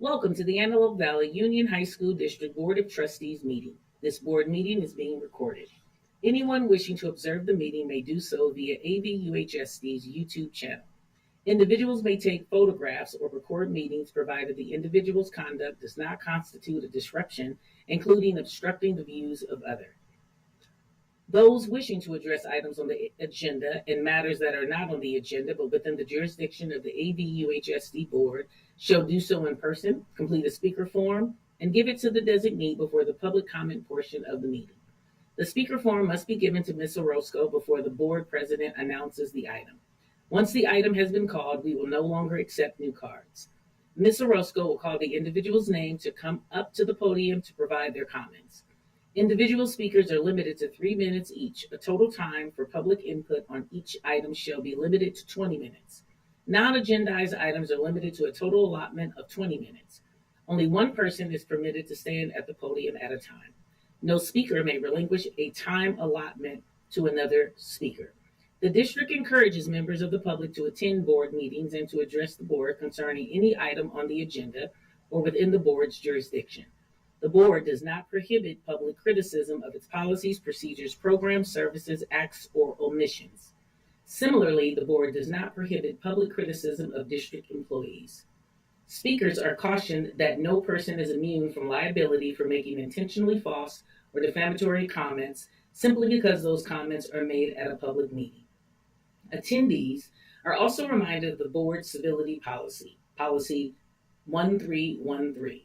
Welcome to the Antelope Valley Union High School District Board of Trustees meeting. This board meeting is being recorded. Anyone wishing to observe the meeting may do so via AVUHSD's YouTube channel. Individuals may take photographs or record meetings provided the individual's conduct does not constitute a disruption, including obstructing the views of others. Those wishing to address items on the agenda and matters that are not on the agenda but within the jurisdiction of the AVUHSD board shall do so in person, complete a speaker form, and give it to the designee before the public comment portion of the meeting. The speaker form must be given to Ms. Orozco before the board president announces the item. Once the item has been called, we will no longer accept new cards. Ms. Orozco will call the individual's name to come up to the podium to provide their comments. Individual speakers are limited to 3 minutes each. A total time for public input on each item shall be limited to 20 minutes. Non-agendized items are limited to a total allotment of 20 minutes. Only one person is permitted to stand at the podium at a time. No speaker may relinquish a time allotment to another speaker. The district encourages members of the public to attend board meetings and to address the board concerning any item on the agenda or within the board's jurisdiction. The board does not prohibit public criticism of its policies, procedures, programs, services, acts, or omissions. Similarly, the board does not prohibit public criticism of district employees. Speakers are cautioned that no person is immune from liability for making intentionally false or defamatory comments simply because those comments are made at a public meeting. Attendees are also reminded of the board's civility policy, Policy 1313.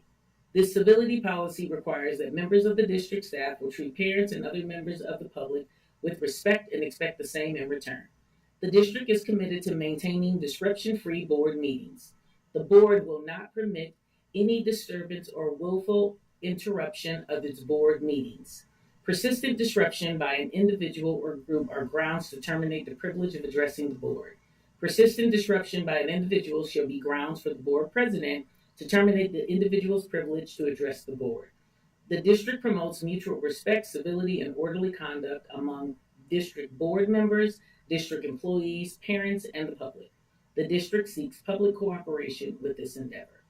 This civility policy requires that members of the district staff will treat parents and other members of the public with respect and expect the same in return. The district is committed to maintaining disruption-free board meetings. The board will not permit any disturbance or willful interruption of its board meetings. Persistent disruption by an individual or group are grounds to terminate the privilege of addressing the board. Persistent disruption by an individual shall be grounds for the board president to terminate the individual's privilege to address the board. The district promotes mutual respect, civility, and orderly conduct among district board members, district employees, parents, and the public. The district seeks public cooperation with this endeavor.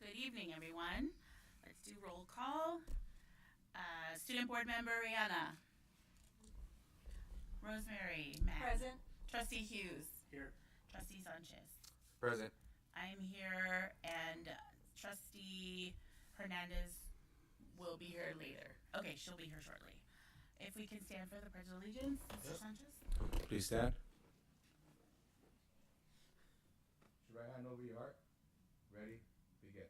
Good evening, everyone. Let's do roll call. Student Board Member Rihanna. Rosemary, Matt. Present. Trustee Hughes. Here. Trustee Sanchez. Present. I'm here, and Trustee Hernandez will be here later. Okay, she'll be here shortly. If we can stand for the Pledge of Allegiance, Mr. Sanchez. Please stand. Put your right hand over your heart. Ready? Begin.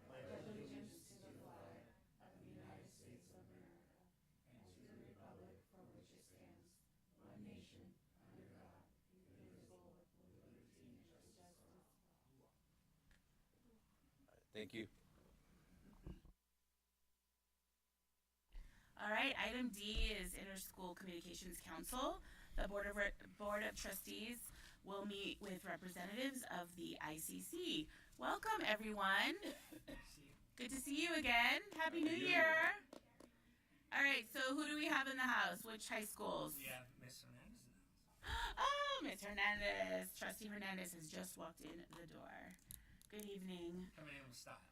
I pledge allegiance to the flag of the United States of America and to the republic for which it stands, one nation, under God, indivisible, with liberty and justice. Thank you. All right, item D is Interschool Communications Council. The Board of Trustees will meet with representatives of the ICC. Welcome, everyone. Good to see you again. Happy New Year. All right, so who do we have in the house? Which high schools? We have Miss Hernandez. Oh, Ms. Hernandez. Trustee Hernandez has just walked in the door. Good evening. Coming in with style.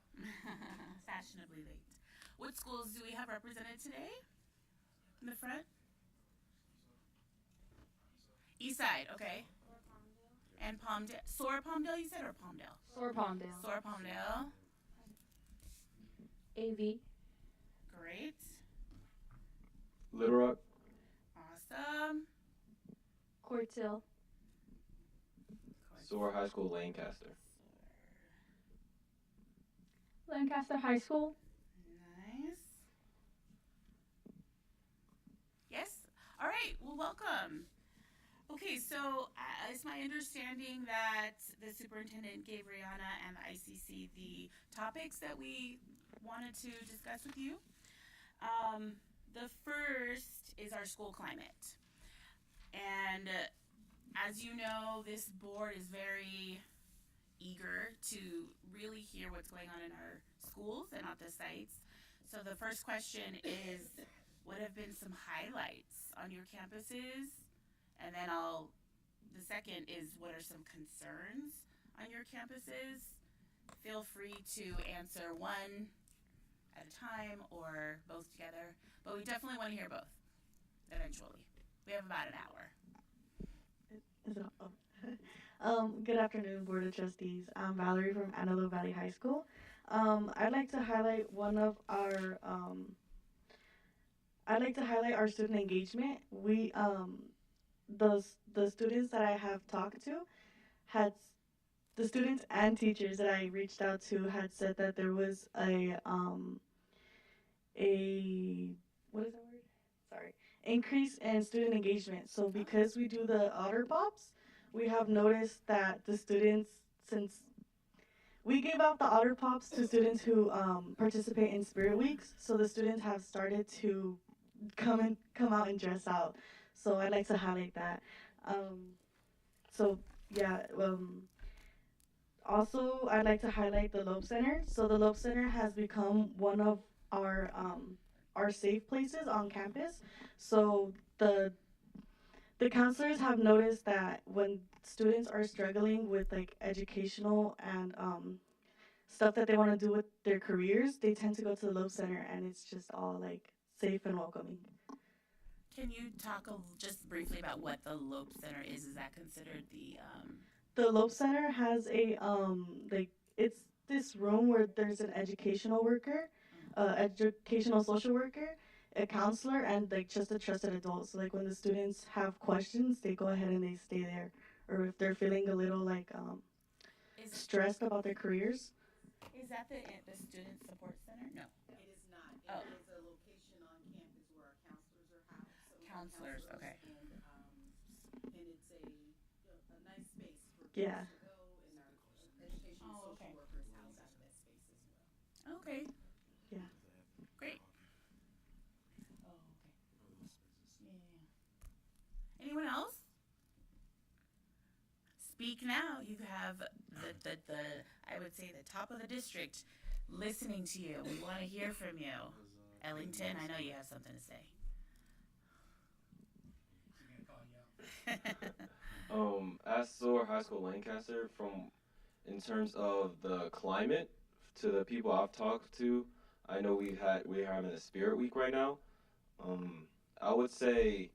Fashionably late. What schools do we have represented today? In the front? East side, okay. And Palmdale. Sora Palmdale, you said, or Palmdale? Or Palmdale. Sora Palmdale. AV. Great. Little Rock. Awesome. Courthill. Soar High School, Lancaster. Lancaster High School. Nice. Yes? All right, well, welcome. Okay, so it's my understanding that the superintendent gave Rihanna and the ICC the topics that we wanted to discuss with you. The first is our school climate. And as you know, this board is very eager to really hear what's going on in our schools and at the sites. So the first question is, what have been some highlights on your campuses? And then the second is, what are some concerns on your campuses? Feel free to answer one at a time or both together, but we definitely want to hear both eventually. We have about an hour. Is it, oh. Good afternoon, Board of Trustees. I'm Valerie from Antelope Valley High School. I'd like to highlight our student engagement. The students that I have talked to had the students and teachers that I reached out to had said that there was a what is that word? Sorry, increase in student engagement. So because we do the otter pops, we have noticed that the students, since we give out the otter pops to students who participate in spirit weeks, so the students have started to come out and dress out. So I'd like to highlight that. Um, so yeah. Also, I'd like to highlight the Loeb Center. So the Loeb Center has become one of our safe places on campus. So the counselors have noticed that when students are struggling with like educational and stuff that they want to do with their careers, they tend to go to the Loeb Center, and it's just all like safe and welcoming. Can you talk just briefly about what the Loeb Center is? Is that considered The Loeb Center has a like it's this room where there's an educational worker, educational social worker, a counselor, and like just a trusted adult. So like when the students have questions, they go ahead and they stay there, or if they're feeling a little like is stressed about their careers. is that the student support center? No. It is not. Oh. It is a location on campus where our counselors are housed. So we have Counselors, okay. And it's a nice space for kids Yeah. to go, and our educational Oh, okay. social workers house out of that space as well. Okay. Yeah. Great. Oh, okay. Yeah. Anyone else? Speak now. You have the I would say the top of the district listening to you. We want to hear from you. Ellington, I know you have something to say. As Soar High School Lancaster, from in terms of the climate to the people I've talked to, I know we're having a Spirit Week right now. I would say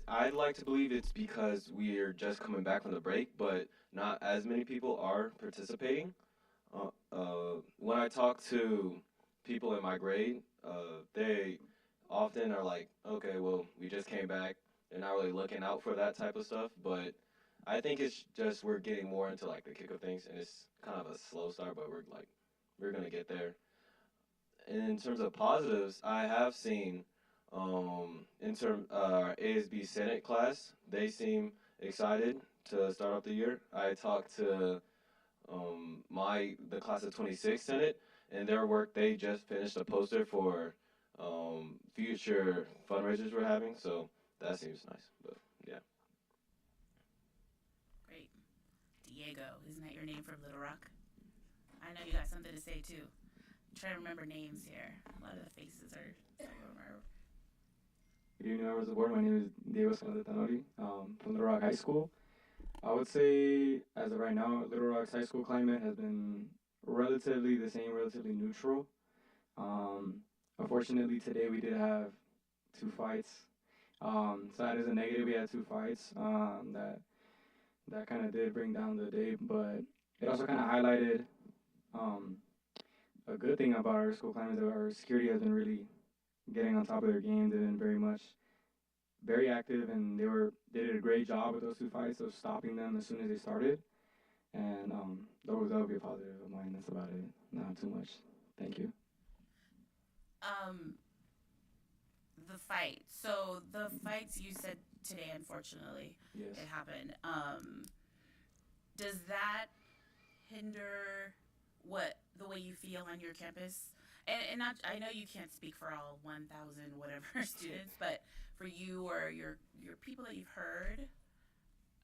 I'd like to believe it's because we're just coming back from the break, but not as many people are participating. When I talk to people in my grade, they often are like, okay, well, we just came back. They're not really looking out for that type of stuff, but I think it's just we're getting more into like the kick of things, and it's kind of a slow start, but we're gonna get there. And in terms of positives, I have seen in term ASB Senate class, they seem excited to start off the year. I talked to the class of 26 Senate, and their work, they just finished a poster for future fundraisers we're having, so that seems nice. But yeah. Great. Diego, isn't that your name from Little Rock? I know you got something to say too. Try to remember names here. A lot of the faces are. I don't remember. Good evening, members of the board. My name is Diego Tanori from Little Rock High School. I would say, as of right now, Little Rock's high school climate has been relatively the same, relatively neutral. Unfortunately, today we did have two fights. So that is a negative. We had two fights that kind of did bring down the day, but it also kind of highlighted a good thing about our school climate is that our security has been really getting on top of their game. They've been very active, and they did a great job with those two fights of stopping them as soon as they started. And that would be a positive of mine. That's about it. Not too much. Thank you. The fight. So the fights you said today, unfortunately, Yes. it happened. Does that hinder the way you feel on your campus? And not, I know you can't speak for all 1,000 whatever students, but for you or your people that you've heard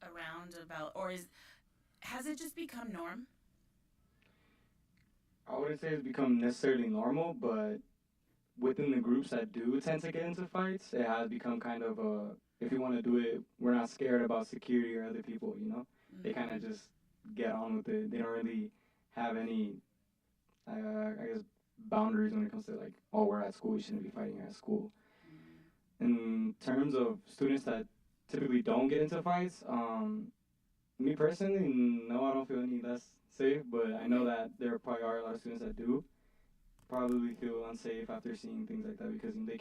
around about, or has it just become norm? I wouldn't say it's become necessarily normal, but within the groups that do tend to get into fights, it has become kind of if you want to do it, we're not scared about security or other people, you know? They kind of just get on with it. They don't really have any, I guess, boundaries when it comes to like, oh, we're at school, we shouldn't be fighting at school. In terms of students that typically don't get into fights, me personally, no, I don't feel any less safe, but I know that there probably are a lot of students that do probably feel unsafe after seeing things like that because they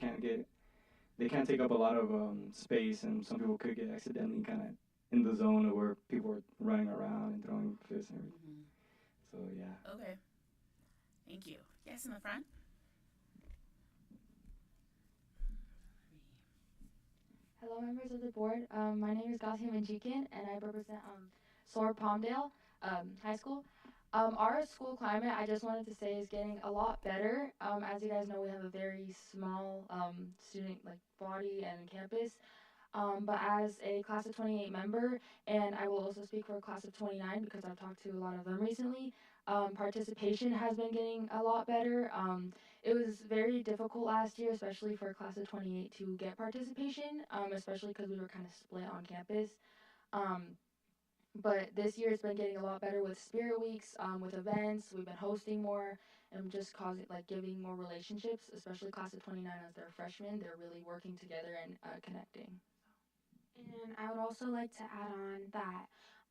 can't take up a lot of space, and some people could get accidentally kind of in the zone of where people are running around and throwing fists and everything. So yeah. Okay. Thank you. Yes, in the front. Hello, members of the board. My name is Gasia Manjikin, and I represent SOAR Palmdale High School. Our school climate, I just wanted to say, is getting a lot better. As you guys know, we have a very small student body and campus. But as a class of 28 member, and I will also speak for a class of 29 because I've talked to a lot of them recently, participation has been getting a lot better. It was very difficult last year, especially for a class of 28 to get participation, especially because we were kind of split on campus. But this year it's been getting a lot better with spirit weeks, with events. We've been hosting more and just causing giving more relationships, especially class of 29 as they're freshmen. They're really working together and connecting. And I would also like to add on that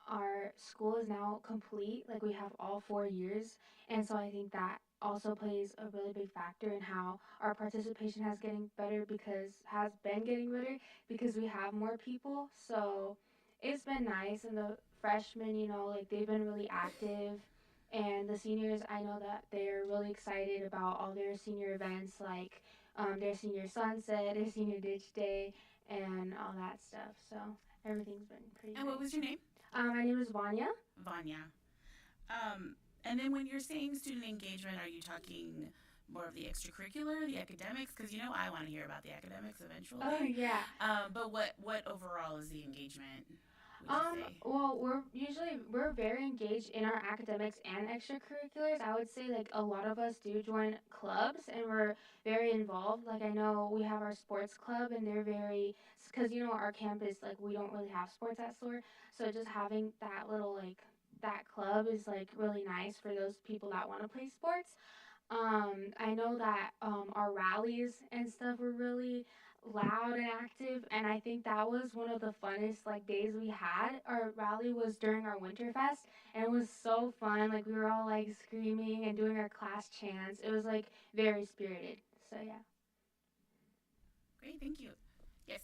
our school is now complete. Like we have all 4 years. And so I think that also plays a really big factor in how our participation has been getting better because we have more people. So it's been nice. And the freshmen, they've been really active. And the seniors, I know that they're really excited about all their senior events like their senior sunset, their senior ditch day, and all that stuff. So everything's been pretty. And what was your name? My name is Vanya. Vanya. And then when you're saying student engagement, are you talking more of the extracurricular, the academics? Because I want to hear about the academics eventually. Oh yeah. But what overall is the engagement? Well, we're very engaged in our academics and extracurriculars. I would say a lot of us do join clubs and we're very involved. I know we have our sports club and they're very, because our campus we don't really have sports at SOAR, so just having that little that club is really nice for those people that want to play sports. I know that our rallies and stuff were really loud and active, and I think that was one of the funnest days we had. Our rally was during our Winterfest, and it was so fun. We were all screaming and doing our class chants. It was very spirited. So yeah. Great, thank you. Yes.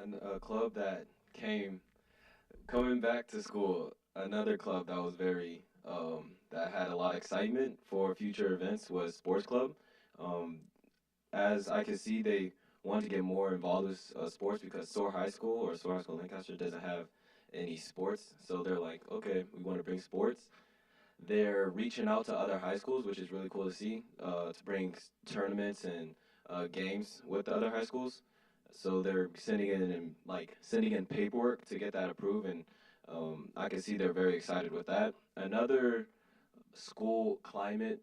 And a club that coming back to school, another club that was very that had a lot of excitement for future events was sports club. As I can see, they want to get more involved with sports because SOAR High School or SOAR High School Lancaster doesn't have any sports, so they're like, okay, we want to bring sports. They're reaching out to other high schools, which is really cool to see, to bring tournaments and games with the other high schools. So they're sending in paperwork to get that approved, and I can see they're very excited with that. Another school climate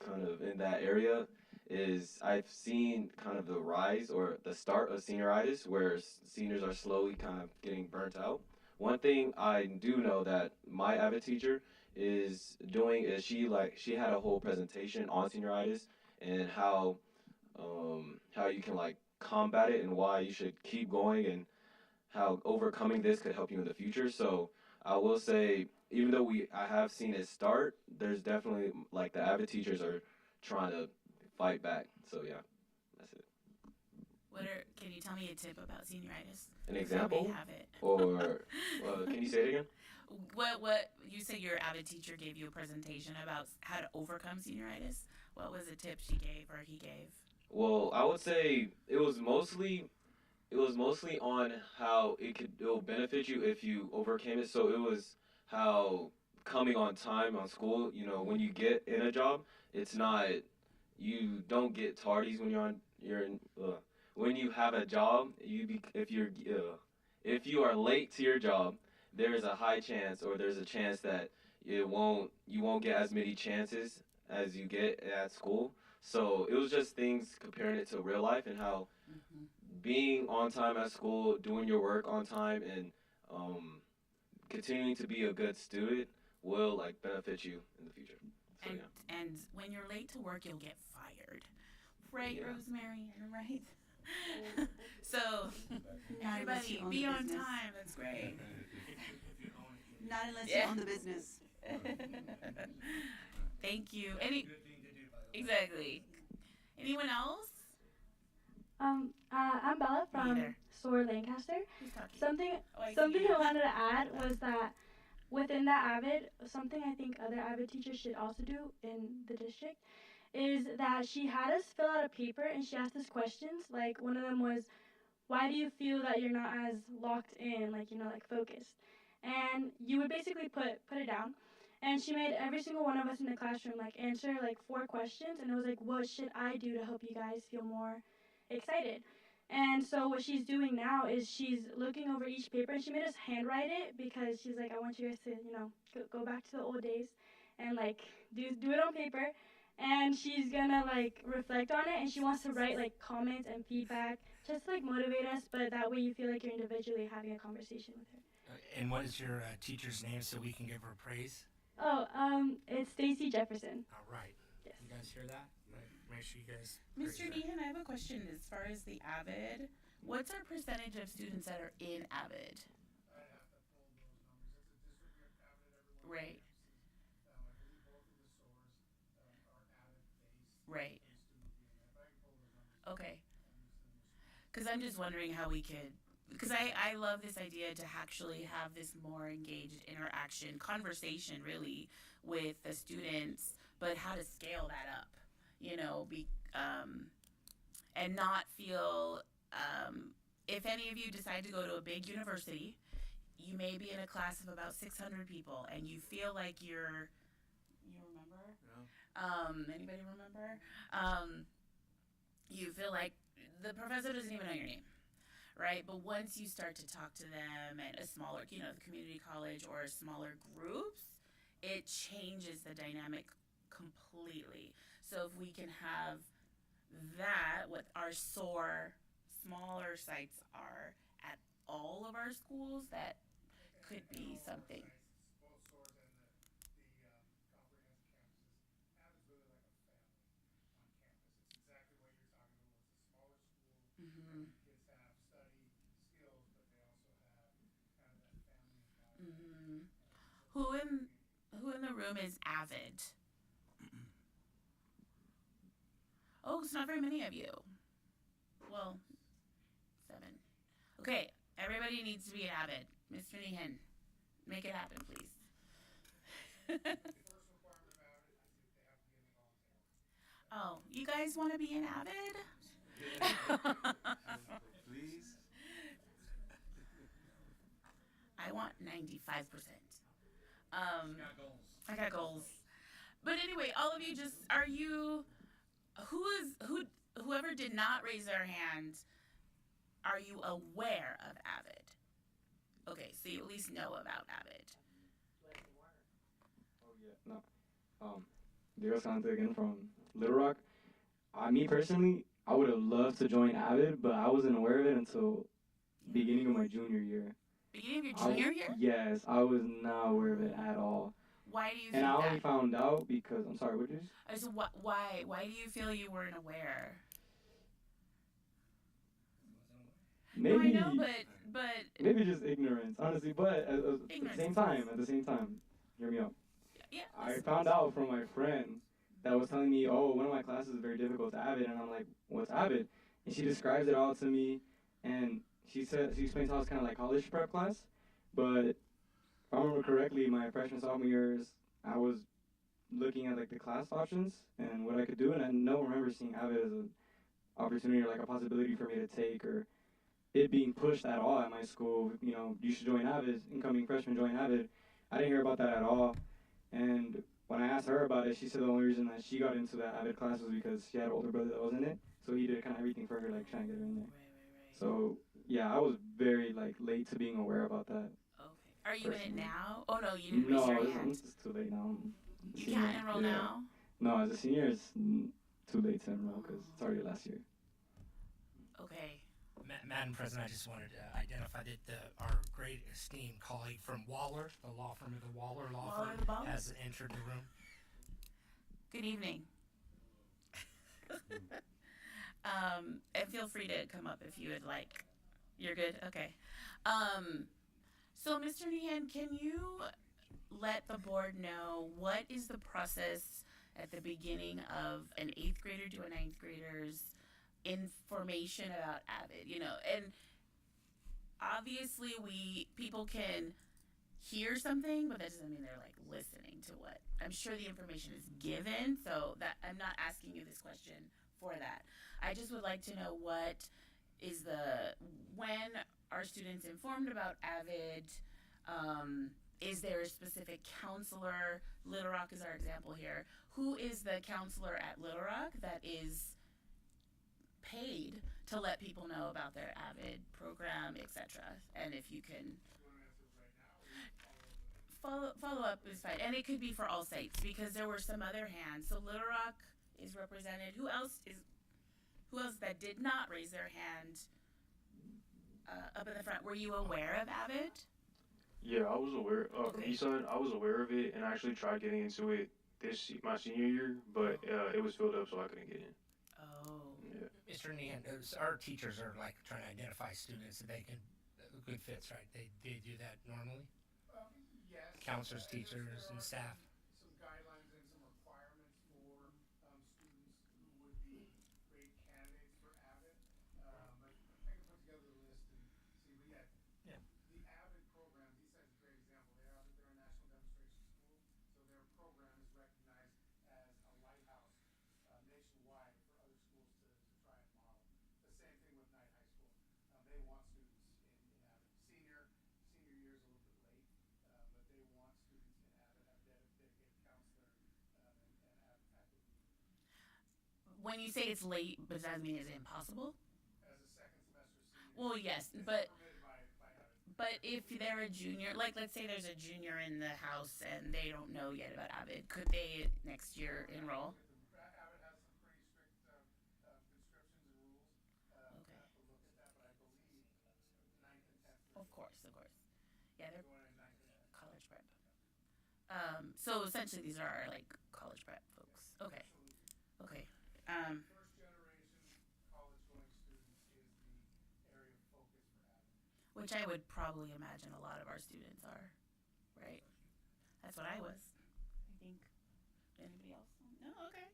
kind of in that area is I've seen kind of the rise or the start of senioritis where seniors are slowly kind of getting burnt out. One thing I do know that my AVID teacher is doing is she had a whole presentation on senioritis and how you can combat it and why you should keep going and how overcoming this could help you in the future. So I will say, even though I have seen it start, there's definitely the AVID teachers are trying to fight back. So yeah, that's it. Can you tell me a tip about senioritis? An example? Have it. Or can you say it again? What you said your AVID teacher gave you a presentation about how to overcome senioritis. What was the tip she gave or he gave? Well, I would say it was mostly on how it will benefit you if you overcame it. So it was how coming on time on school, when you get in a job, it's not, you don't get tardies when when you have a job, if you are late to your job, there's a high chance or there's a chance that you won't get as many chances as you get at school. So it was just things comparing it to real life and how being on time at school, doing your work on time, and um, continuing to be a good student will like benefit you in the future. So And yeah. and when you're late to work, you'll get fired. Right, Yeah. Rosemary? Am I right? So Not unless you everybody own be the on business. time. That's great. Not unless Yeah. you own the business. Thank you. Any exactly. Anyone else? I'm Bella Me from either. SOAR Lancaster. Who's talking? Something Oh, I see something you. I wanted to add was that within that AVID, something I think other AVID teachers should also do in the district is that she had us fill out a paper and she asked us questions. Like one of them was, why do you feel that you're not as locked in, like like focused? And you would basically put it down. And she made every single one of us in the classroom like answer like 4 questions, and it was like, what should I do to help you guys feel more excited? And so what she's doing now is she's looking over each paper, and she made us handwrite it because she's like, I want you guys to go back to the old days and like do it on paper. And she's gonna like reflect on it, and she wants to write like comments and feedback just to like motivate us, but that way you feel like you're individually having a conversation with her. And what is your teacher's name so we can give her praise? Oh, it's Stacy Jefferson. All right. Yes. You guys hear that? Right. Make sure you guys. Mr. Nehan, I have a question as far as the AVID. What's our percentage of students that are in AVID? I'd have to pull those numbers. It's a district, we have avid everyone. Right. I believe both of the stores are avid based. Right. Based in Louisiana. If I can pull those numbers. Okay. And use them as- Because I'm just wondering how we could. Because I love this idea to actually have this more engaged interaction, conversation really with the students, but how to scale that up, and not feel, if any of you decide to go to a big university, you may be in a class of about 600 people and you feel like you remember? Yeah. Anybody remember? You feel like the professor doesn't even know your name. Right, but once you start to talk to them at a smaller, the community college or smaller groups, it changes the dynamic completely. So if we can have that, what our SOAR smaller sites are at all of our schools, that could be something. Both stores and the comprehensive campuses. Avid's really like a family on campus. It's exactly what you're talking about. It's a smaller school. Mm-hmm. Kids have study skills, but they also have kind of that family environment. Mm-hmm. Who in the room is AVID? Oh, it's not very many of you. Well, 7. Okay, everybody needs to be an AVID. Mr. Nehan, make it happen, please. The first requirement of Avid is that they have to be in the volunteer. Oh, you guys want to be an AVID? Please. I want 95%. I got goals. But anyway, all of you are you, whoever did not raise their hand, are you aware of AVID? Okay, so you at least know about AVID. Oh yeah, no. Diego Sante again from Little Rock. Me personally, I would have loved to join AVID, but I wasn't aware of it until beginning of my junior year. Beginning of your junior year? Yes, I was not aware of it at all. Why do you And think I that? only found out because, I'm sorry, what did you say? So why do you feel you weren't aware? Maybe, No, I know, but maybe just ignorance, honestly. But at the same time, hear me out. yeah. I found out from my friend that was telling me, oh, one of my classes is very difficult to AVID, and I'm like, what's AVID? And she describes it all to me, and she explains how it's kind of like college prep class, but if I remember correctly, my freshman sophomore years, I was looking at like the class options and what I could do, and I don't remember seeing AVID as an opportunity or like a possibility for me to take, or it being pushed at all at my school. You should join AVID, incoming freshmen join AVID. I didn't hear about that at all, and when I asked her about it, she said the only reason that she got into that AVID class was because she had an older brother that was in it, so he did kind of everything for her, like trying to get her in there. Right. So yeah, I was very like late to being aware about that. Okay. Are you in it Personally. now? Oh no, you didn't raise No, your hand. it's too late now. You can't enroll now. No, as a senior, it's too late to enroll because it's already last year. Okay. Madam President, I just wanted to identify that our great esteemed colleague from Waller, the law firm of the Waller Law Waller Firm, the Ball? has entered the room. Good evening. And feel free to come up if you would like. You're good? Okay. So, Mr. Nihan, can you let the board know what is the process at the beginning of an 8th grader to a 9th grader's information about AVID? You know, and obviously people can hear something, but that doesn't mean they're like listening to what. I'm sure the information is given, so that I'm not asking you this question for that. I just would like to know when are students informed about AVID? Is there a specific counselor? Little Rock is our example here. Who is the counselor at Little Rock that is paid to let people know about their AVID program, etc.? And if you can follow up is fine, and it could be for all sites because there were some other hands. So Little Rock is represented. Who else that did not raise their hand up in the front? Were you aware of AVID? Yeah, I was aware. Okay. Eastside, I was aware of it, and I actually tried getting into it my senior year, but it was filled up, so I couldn't get in. Oh. Yeah. Mr. Nihan, our teachers are like trying to identify students that they can good fits, right? They do that normally. Yes. Counselors, teachers, and staff. Some guidelines and some requirements for students who would be great candidates for AVID. But I can put together the list and see. But Yeah. the AVID program, Eastside's a great example. They're a national demonstration school, so their program is recognized as a lighthouse nationwide for other schools to try and model. The same thing with Knight High School. They want students in AVID. Senior year is a little bit late, but they want students in AVID, have dedicated counselor, and have active lead. When you say it's late, does that mean it's impossible? As a second semester senior. Well, yes, it's but not permitted by AVID. but if they're a junior, like let's say there's a junior in the house and they don't know yet about AVID, could they next year enroll? AVID has some pretty strict conscriptions and rules. Okay. Have to look at that, but I believe 9th and 10th. Of course. Yeah, they're Going in 9th and 10th. college prep. So essentially these are our, like college prep folks. Okay. Okay. First generation college going students is the area of focus for AVID. Which I would probably imagine a lot of our students are, right? That's what I was. I think. Anybody else? No. Okay.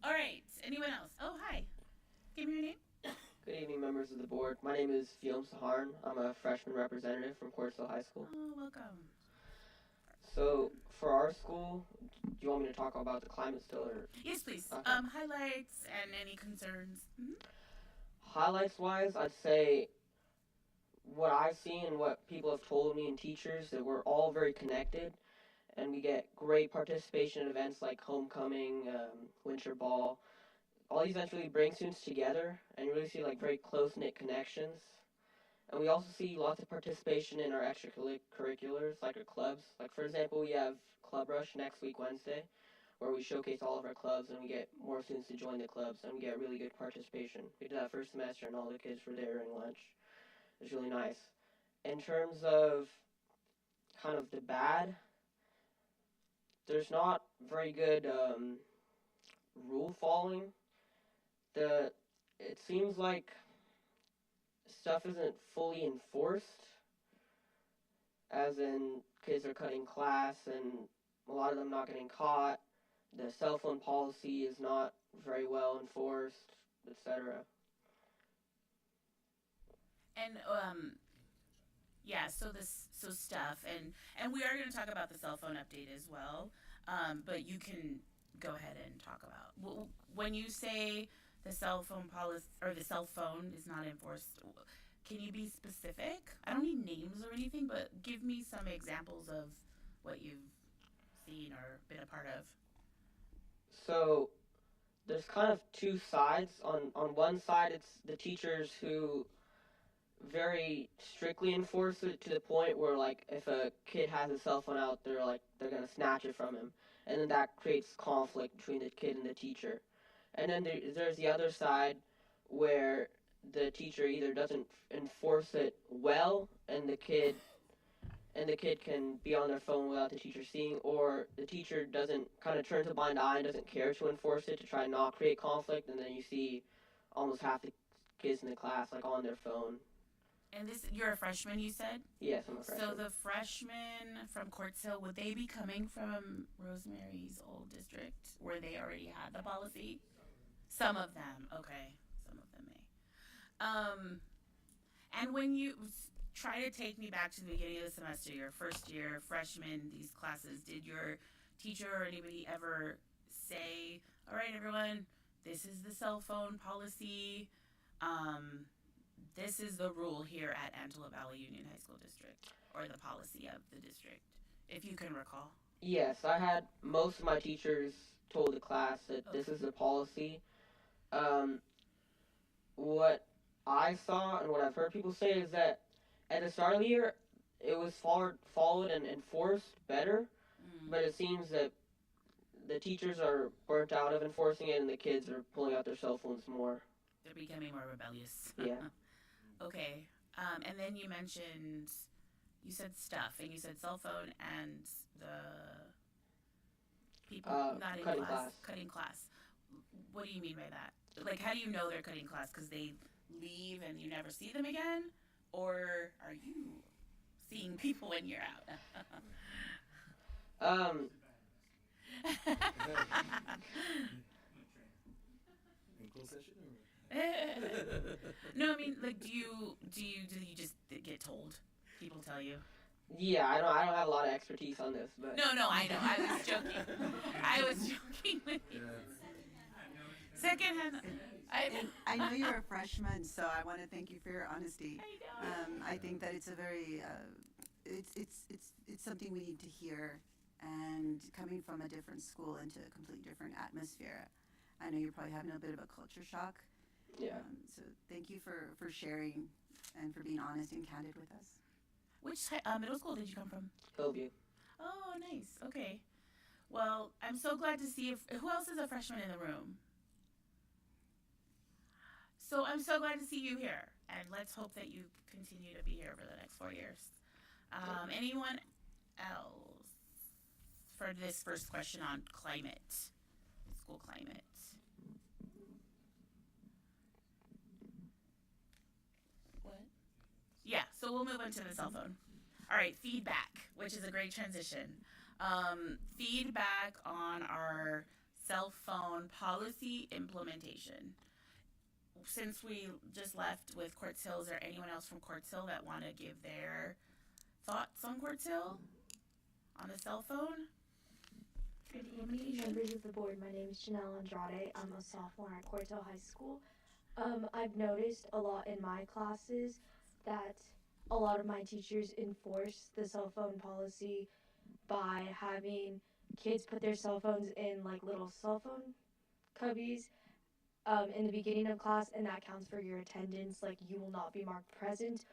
All right. Anyone else? Oh, hi. Give me your name. Good evening, members of the board. My name is Fium Saharn. I'm a freshman representative from Quartzville High School. Oh, welcome. So, for our school, do you want me to talk about the climate still? Or? Yes, please. Okay. Highlights and any concerns. Mm-hmm. Highlights-wise, I'd say what I've seen and what people have told me and teachers, that we're all very connected, and we get great participation in events like homecoming, winter ball. All these events really bring students together, and you really see like very close-knit connections. And we also see lots of participation in our extracurriculars, like our clubs. Like, for example, we have Club Rush next week, Wednesday, where we showcase all of our clubs, and we get more students to join the clubs, and we get really good participation. We did that first semester, and all the kids were there during lunch. It was really nice. In terms of kind of the bad, there's not very good rule following. It seems like stuff isn't fully enforced, as in kids are cutting class and a lot of them not getting caught. The cell phone policy is not very well enforced, etc. And yeah, so stuff and we are going to talk about the cell phone update as well. But you can go ahead and talk about when you say the cell phone policy or the cell phone is not enforced. Can you be specific? I don't need names or anything, but give me some examples of what you've seen or been a part of. So there's kind of two sides. On one side, it's the teachers who very strictly enforce it to the point where, like, if a kid has a cell phone out, they're gonna snatch it from him, and then that creates conflict between the kid and the teacher. And then there's the other side where the teacher either doesn't enforce it well, and the kid can be on their phone without the teacher seeing, or the teacher doesn't kind of turns a blind eye and doesn't care to enforce it to try and not create conflict, and then you see almost half the kids in the class like on their phone. And you're a freshman, you said? Yes, I'm a freshman. So the freshmen from Quartz Hill, would they be coming from Rosemary's old district where they already had the policy? Some of them, okay. Some of them may. And when you try to take me back to the beginning of the semester, your first year, freshman, these classes, did your teacher or anybody ever say, all right, everyone, this is the cell phone policy. This is the rule here at Antelope Valley Union High School District, or the policy of the district, if you can recall. Yes, I had most of my teachers told the class that this is the policy. What I saw and what I've heard people say is that at the start of the year, it was followed and enforced better, but it seems that the teachers are burnt out of enforcing it and the kids are pulling out their cell phones more. They're becoming more rebellious. Yeah. Okay. And then you said stuff, and you said cell phone and the people not in class. Cutting class. What do you mean by that? Like, how do you know they're cutting class? Because they leave and you never see them again? Or are you seeing people when you're out? No, I mean, like, do you just get told? People tell you? Yeah, I don't have a lot of expertise on this, but No, I know. I was joking. I was joking with you. Secondhand. I know you're a freshman, so I want to thank you for your honesty. I know. I think that it's a very it's something we need to hear, and coming from a different school into a completely different atmosphere, I know you're probably having a bit of a culture shock. Yeah. So thank you for sharing and for being honest and candid with us. Which middle school did you come from? Hillview. Oh, nice. Okay. Well, I'm so glad to see who else is a freshman in the room? So I'm so glad to see you here, and let's hope that you continue to be here for the next 4 years. Anyone else for this first question on climate, school climate? What? Yeah, so we'll move on to the cell phone. All right, feedback, which is a great transition. Feedback on our cell phone policy implementation. Since we just left with Quartz Hill, is there anyone else from Quartz Hill that want to give their thoughts on Quartz Hill? On the cell phone? Good evening, members of the board. My name is Janelle Andrade. I'm a sophomore at Quartz Hill High School. I've noticed a lot in my classes that a lot of my teachers enforce the cell phone policy by having kids put their cell phones in like little cell phone cubbies in the beginning of class, and that counts for your attendance. Like, you will not be marked present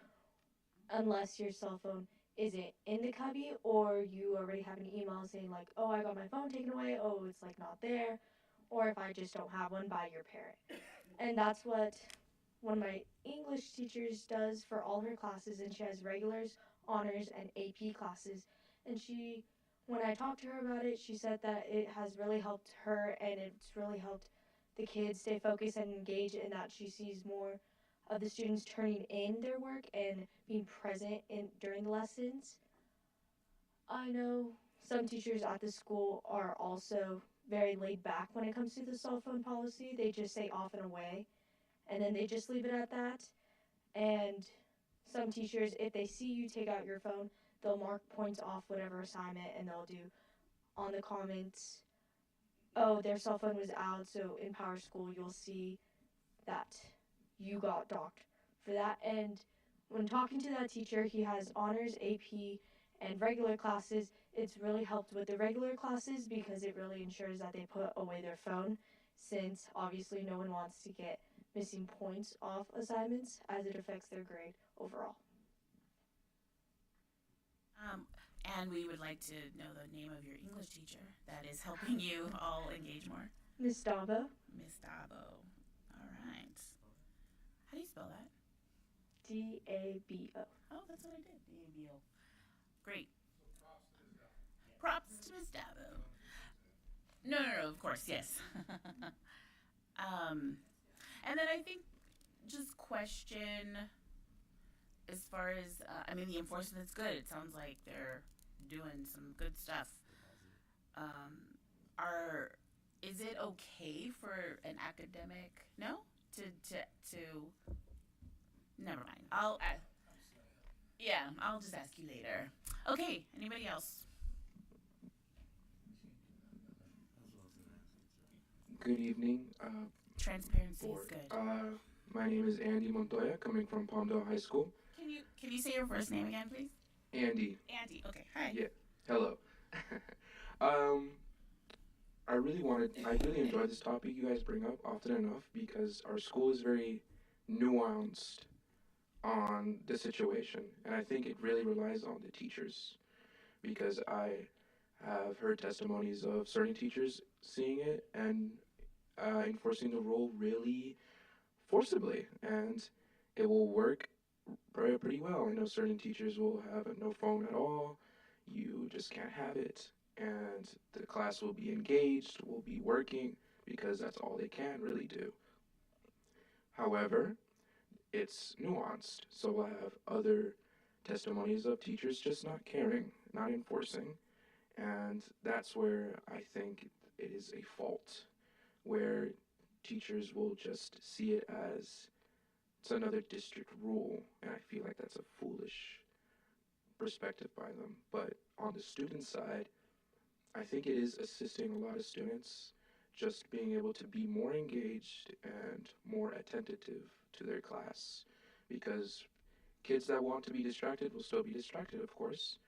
unless your cell phone isn't in the cubby, or you already have an email saying like, oh, I got my phone taken away, oh, it's like not there, or if I just don't have one, by your parent. And that's what one of my English teachers does for all her classes, and she has regulars, honors, and AP classes. And when I talked to her about it, she said that it has really helped her, and it's really helped the kids stay focused and engaged, and that she sees more of the students turning in their work and being present during the lessons. I know some teachers at the school are also very laid back when it comes to the cell phone policy. They just say off and away, and then they just leave it at that. And some teachers, if they see you take out your phone, they'll mark points off whatever assignment, and they'll do on the comments, oh, their cell phone was out, so in Power School you'll see that you got docked for that. And when talking to that teacher, he has honors, AP, and regular classes. It's really helped with the regular classes because it really ensures that they put away their phone, since obviously no one wants to get missing points off assignments, as it affects their grade overall. And we would like to know the name of your English teacher that is helping you all engage more. Miss Dabo. Miss Dabo. All right. do you spell that? DABO. Oh, that's what I did. DABO. Great. Props to Ms. Dabo. No, of course, yes. And then I think just question as far as, the enforcement's good. It sounds like they're doing some good stuff. Are is it okay for an academic? No, to never mind. I'll just ask you later. Okay, anybody else? Good evening. Transparency is Board. good. My name is Andy Montoya, coming from Palmdale High School. Can you say your first name again, please? Andy. Andy. Okay. Hi. Yeah. Hello. I really enjoy this topic you guys bring up often enough because our school is very nuanced on the situation, and I think it really relies on the teachers because I have heard testimonies of certain teachers seeing it and enforcing the rule really forcibly, and it will work pretty well. I know certain teachers will have no phone at all. You just can't have it, and the class will be engaged, will be working because that's all they can really do. However, it's nuanced, so we'll have other testimonies of teachers just not caring, not enforcing, and that's where I think it is a fault, where teachers will just see it as it's another district rule, and I feel like that's a foolish perspective by them. But on the student side, I think it is assisting a lot of students just being able to be more engaged and more attentive to their class, because kids that want to be distracted will still be distracted, of course,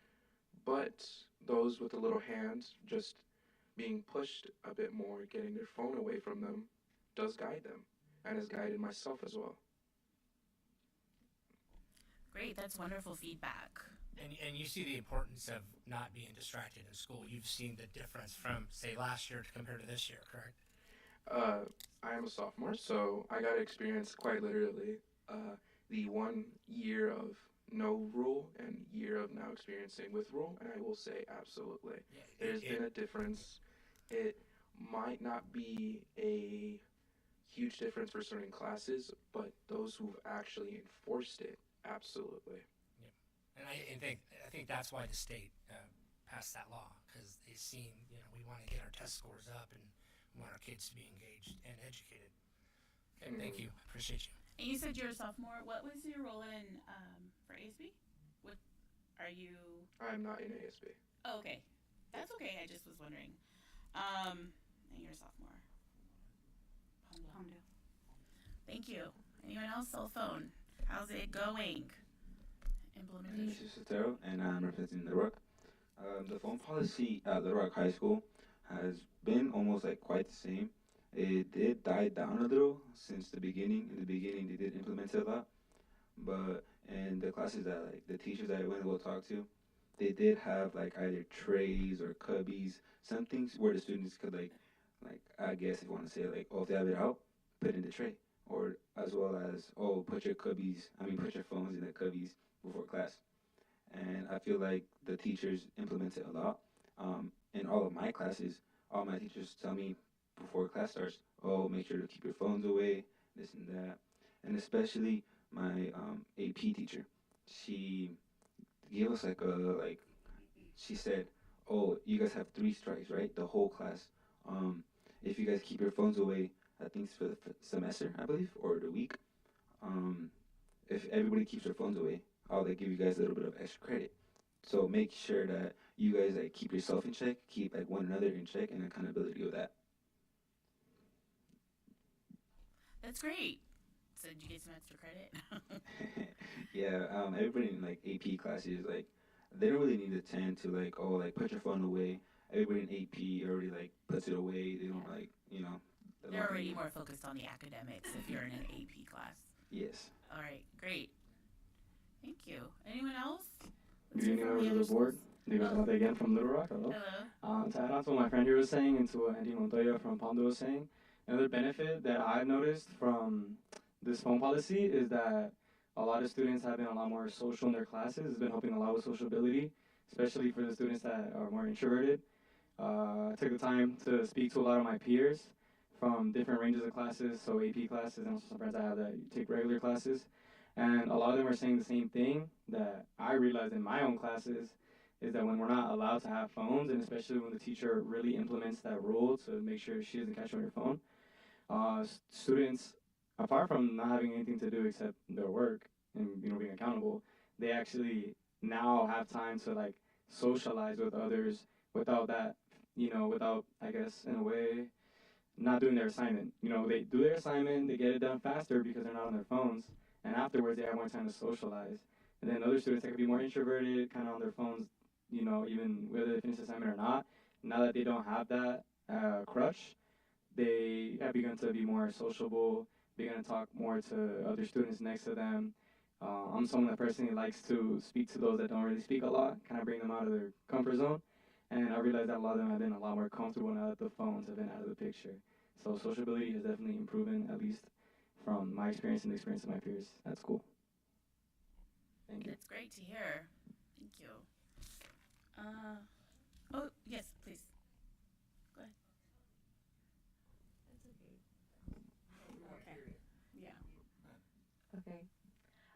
but those with a little hand just being pushed a bit more, getting their phone away from them, does guide them, and has guided myself as well. Great. That's wonderful feedback. And you see the importance of not being distracted in school. You've seen the difference from, say, last year compared to this year, correct? I am a sophomore, so I got to experience quite literally the 1 year of no rule and year of now experiencing with rule, and I will say absolutely. Yeah, There's been a difference. It might not be a huge difference for certain classes, but those who've actually enforced it, absolutely. And I think that's why the state passed that law, because they've seen, we want to get our test scores up and we want our kids to be engaged and educated. Okay, Thank you. I appreciate you. And you said you're a sophomore. What was your role in for ASB? What are you? I'm not in ASB. Oh, okay. That's okay. I just was wondering. And you're a sophomore. Palmdale. Thank you. Anyone else? Cell phone. How's it going? My name Implementation. is Sotero, and I'm representing Little Rock. The phone policy at Little Rock High School has been almost like quite the same. It did die down a little since the beginning. In the beginning, they did implement it a lot, but in the classes that like the teachers that I went to go talk to, they did have like either trays or cubbies, some things where the students could like I guess if you want to say like, oh, if they have it out, put it in the tray, or as well as put your phones in the cubbies before class. And I feel like the teachers implement it a lot. In all of my classes, all my teachers tell me before class starts, oh, make sure to keep your phones away, this and that. And especially my AP teacher, she gave us she said, oh, you guys have 3 strikes, right? The whole class. If you guys keep your phones away, I think it's for the semester, I believe, or the week. If everybody keeps their phones away, I'll give you guys a little bit of extra credit. So make sure that you guys keep yourself in check, keep one another in check, and accountability of that. That's great. So did you get some extra credit? Yeah, everybody in AP classes they don't really need to tend to put your phone away. Everybody in AP already puts it away. They don't They're already more focused on the academics if you're in an AP class. Yes. All right, great. Thank you. Anyone else? Good evening, members of the board. David Alate again from Little Rock. Hello. Hello. To add on to what my friend here was saying and to what Andy Montoya from Pondo was saying, another benefit that I've noticed from this phone policy is that a lot of students have been a lot more social in their classes. It's been helping a lot with sociability, especially for the students that are more introverted. I took the time to speak to a lot of my peers from different ranges of classes, so AP classes, and also some friends I have that take regular classes. And a lot of them are saying the same thing that I realized in my own classes is that when we're not allowed to have phones, and especially when the teacher really implements that rule to make sure she doesn't catch you on your phone, students, apart from not having anything to do except their work and being accountable, they actually now have time to like socialize with others without that, without I guess in a way not doing their assignment. They do their assignment, they get it done faster because they're not on their phones, and afterwards they have more time to socialize. And then other students that could be more introverted, kind of on their phones, even whether they finish the assignment or not. Now that they don't have that crutch, they have begun to be more sociable, begun to talk more to other students next to them. I'm someone that personally likes to speak to those that don't really speak a lot, kind of bring them out of their comfort zone. And I realized that a lot of them have been a lot more comfortable now that the phones have been out of the picture. So sociability has definitely improved, at least from my experience and the experience of my peers at school. Thank you. That's great to hear. Thank you. Oh, yes, please. Go ahead. Okay. Yeah. Okay.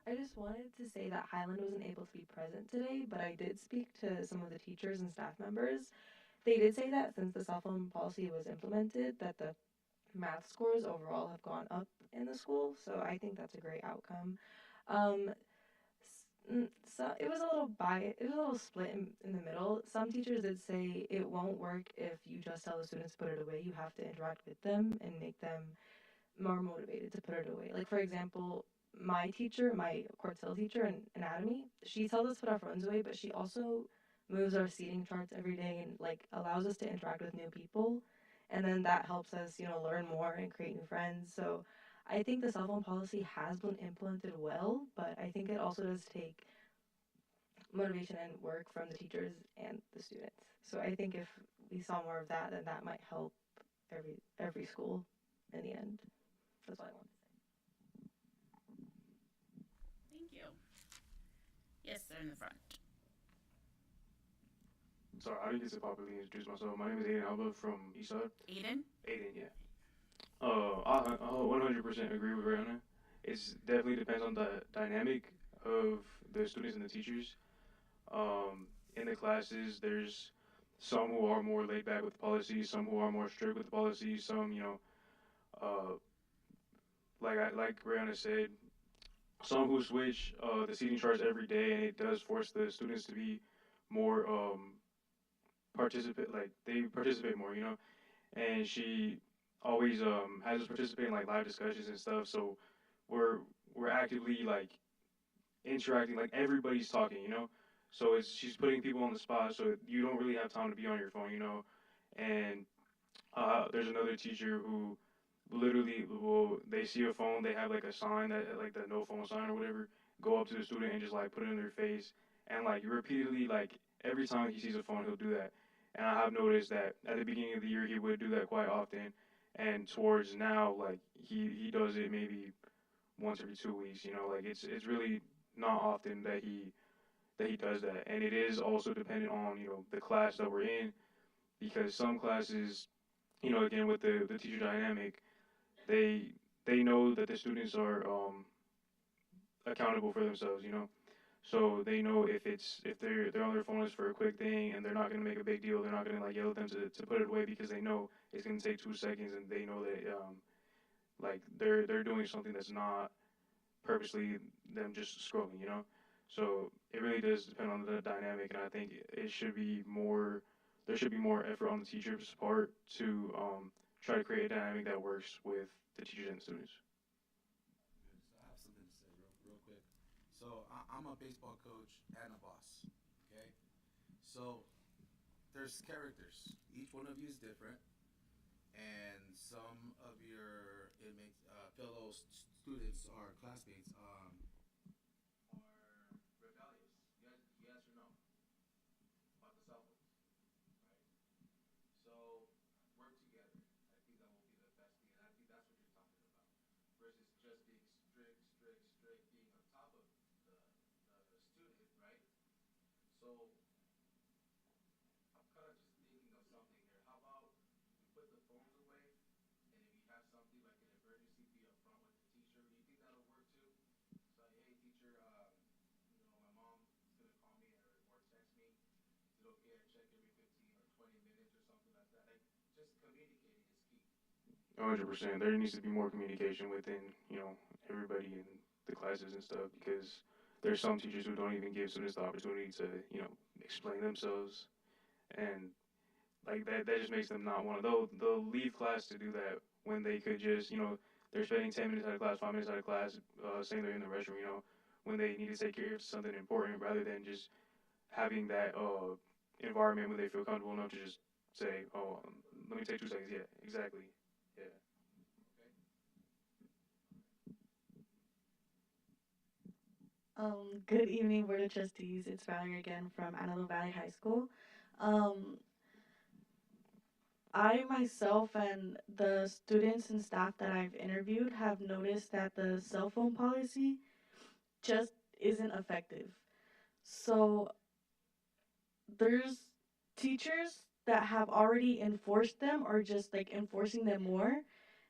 I just wanted to say that Highland wasn't able to be present today, but I did speak to some of the teachers and staff members. They did say that since the cell phone policy was implemented, that the math scores overall have gone up in the school. So I think that's a great outcome. Um, so it was a little it was a little split in the middle. Some teachers did say it won't work if you just tell the students to put it away. You have to interact with them and make them more motivated to put it away. Like for example, my teacher, my Cortell teacher in anatomy, she tells us to put our phones away, but she also moves our seating charts every day and like allows us to interact with new people, and then that helps us, learn more and create new friends. So I think the cell phone policy has been implemented well, but I think it also does take motivation and work from the teachers and the students. So I think if we saw more of that, then that might help every school in the end. That's all I want to say. Thank you. Yes, sir, in the front. Sorry, I didn't get to properly introduce myself. My name is Aiden Alba from Eastside. Aiden? Aiden, yeah. I 100% agree with Rihanna. It definitely depends on the dynamic of the students and the teachers. In the classes, there's some who are more laid back with the policy, some who are more strict with the policy, some, uh, like Rihanna said, some who switch the seating charts every day, and it does force the students to be more participate, like they participate more, and she always has us participate in like live discussions and stuff. So we're we're actively like interacting, like everybody's talking, So she's putting people on the spot, so you don't really have time to be on your phone, And there's another teacher who literally will they see a phone, they have like a sign that like the no phone sign or whatever, go up to the student and just like put it in their face, and like repeatedly like every time he sees a phone he'll do that. And I have noticed that at the beginning of the year he would do that quite often, and towards now like he does it maybe once every 2 weeks. Like it's really not often that he does that, and it is also dependent on the class that we're in, because some classes, again with the teacher dynamic, they they know that the students are accountable for themselves, so they know if they're on their phones for a quick thing and they're not gonna make a big deal, they're not gonna like yell at them to put it away, because they know it's gonna take 2 seconds, and they know that like they're doing something that's not purposely them just scrolling, So it really does depend on the dynamic, and I think it should be more. There should be more effort on the teacher's part to try to create a dynamic that works with the teachers and the students. I have something to say real quick. So I'm a baseball coach and a boss. Okay, so there's characters. Each one of you is different, and some of your inmates, fellow students or classmates, are rebellious. Yes or no about the cell phones, right? So work together. I think that will be the best thing, and I think that's what you're talking about, versus just being 100%. There needs to be more communication within, everybody in the classes and stuff because there's some teachers who don't even give students the opportunity to, explain themselves, and like that just makes them not want to. They'll leave class to do that when they could just, they're spending 10 minutes out of class, 5 minutes out of class, saying they're in the restroom, when they need to take care of something important rather than just having that environment where they feel comfortable enough to just say, oh, let me take 2 seconds. Yeah, exactly. Yeah. Good evening, Board of Trustees. It's Valerie again from Antelope Valley High School. Um, I myself and the students and staff that I've interviewed have noticed that the cell phone policy just isn't effective. So there's teachers that have already enforced them or just like enforcing them more.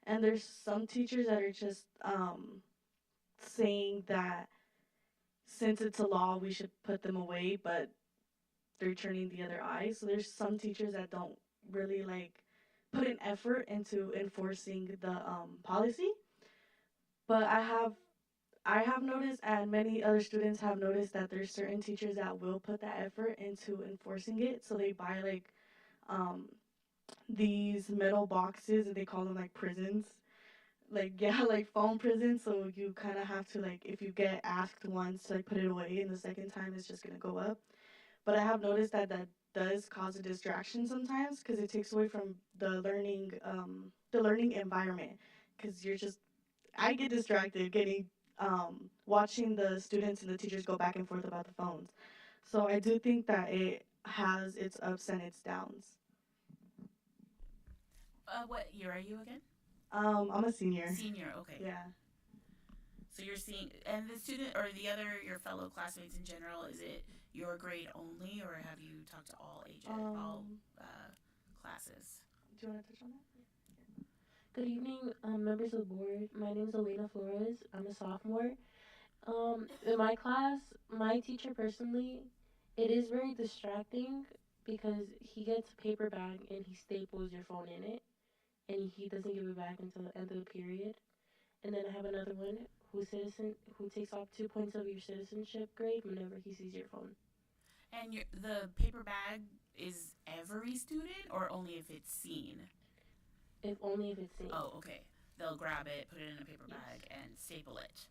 And there's some teachers that are just saying that since it's a law, we should put them away, but they're turning the other eye. So there's some teachers that don't really like put an effort into enforcing the policy. But I have noticed, and many other students have noticed that there's certain teachers that will put that effort into enforcing it. So they buy like um, these metal boxes, and they call them like prisons. Like yeah, like phone prisons. So you kind of have to like if you get asked once to like put it away, and the second time it's just gonna go up. But I have noticed that that does cause a distraction sometimes because it takes away from the learning environment. Because you're just, I get distracted getting watching the students and the teachers go back and forth about the phones. So I do think that it has its ups and its downs. What year are you again? I'm a senior. Senior, okay. Yeah. So you're seeing, and the student or the other, your fellow classmates in general, is it your grade only, or have you talked to all ages, all classes? Do you want to touch on that? Good evening, members of the board. My name is Elena Flores. I'm a sophomore. In my class, my teacher personally, it is very distracting because he gets a paper bag and he staples your phone in it, and he doesn't give it back until the end of the period. And then I have another one who takes off 2 points of your citizenship grade whenever he sees your phone. And the paper bag is every student, or only if it's seen? Only if it's seen. Oh, okay. They'll grab it, put it in a paper Yes. bag, and staple it.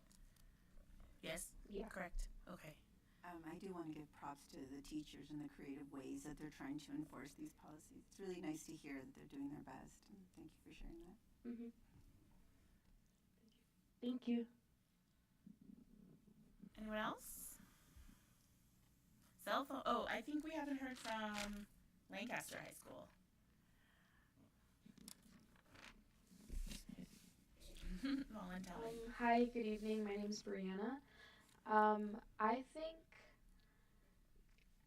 Yes? Yeah. Correct. Okay. I do want to give props to the teachers and the creative ways that they're trying to enforce these policies. It's really nice to hear that they're doing their best, and thank you for sharing that. Mm-hmm. Thank you. Anyone else? Cell phone. Oh, I think we haven't heard from Lancaster High School. Voluntelli. Hi, good evening. My name is Brianna. I think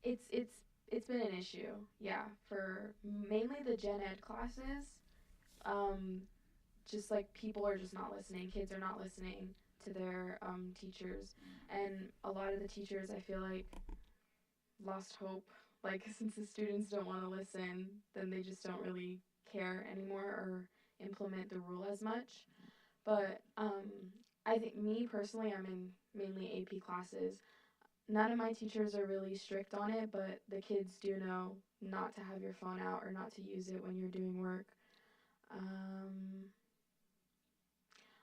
it's been an issue, yeah, for mainly the gen ed classes. Just like people are just not listening. Kids are not listening to their teachers, and a lot of the teachers I feel like lost hope. Like since the students don't want to listen, then they just don't really care anymore or implement the rule as much. But I think me personally, I'm in mainly AP classes. None of my teachers are really strict on it, but the kids do know not to have your phone out or not to use it when you're doing work.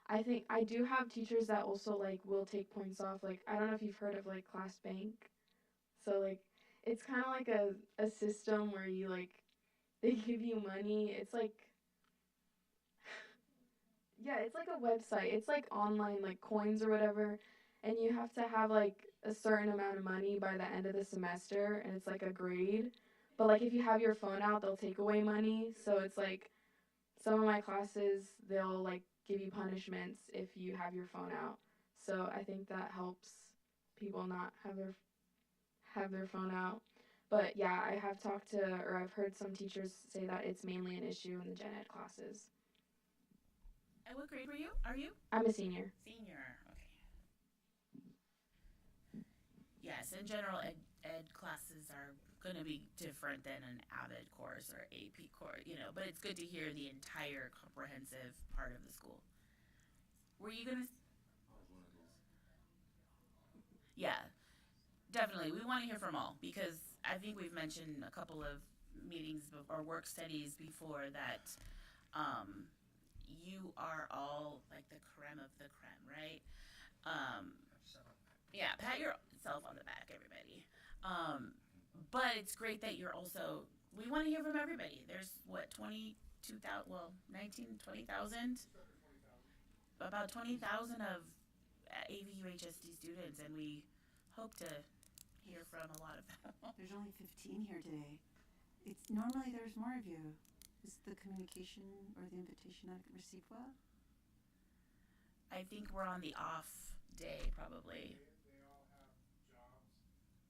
I think I do have teachers that also like will take points off. Like I don't know if you've heard of like Class Bank. So like it's kind of like a system where you like they give you money. It's like yeah, it's like a website. It's like online like coins or whatever, and you have to have like a certain amount of money by the end of the semester, and it's like a grade. But like if you have your phone out, they'll take away money. So it's like some of my classes they'll like give you punishments if you have your phone out. So I think that helps people not have their phone out. But yeah, I have talked to or I've heard some teachers say that it's mainly an issue in the gen ed classes. And what grade were you? Are you? I'm a senior. Senior. Okay. Yes, in general, ed classes are going to be different than an AVID course or AP course, but it's good to hear the entire comprehensive part of the school. Were you going to? Yeah, definitely. We want to hear from all because I think we've mentioned a couple of meetings or work studies before that you are all like the creme of the creme, right? Yeah, pat yourself on the back, everybody. But it's great that you're also. We want to hear from everybody. There's what 22,000, well, 19, 20,000, about 20,000 of AVUHSD students, and we hope to hear from a lot of them. There's only 15 here today. It's normally there's more of you. Is the communication or the invitation not received well? I think we're on the off day, probably. They all have jobs.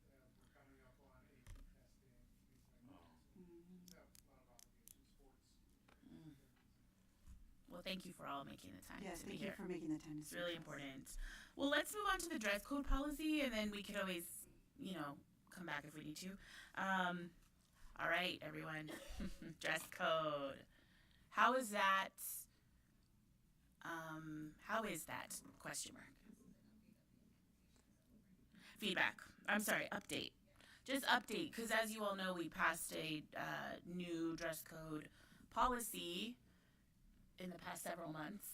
We're coming up on AP testing, things like that. So they have a lot of obligations, sports. Well, thank you for all making the time Yes, to be thank you here. for making the time to It's speak really to us. important. Well, let's move on to the dress code policy, and then we can always, come back if we need to. All right, everyone. Dress code. How is that? How is that? Question mark. Feedback. I'm sorry, update. Just update, because as you all know, we passed a new dress code policy in the past several months.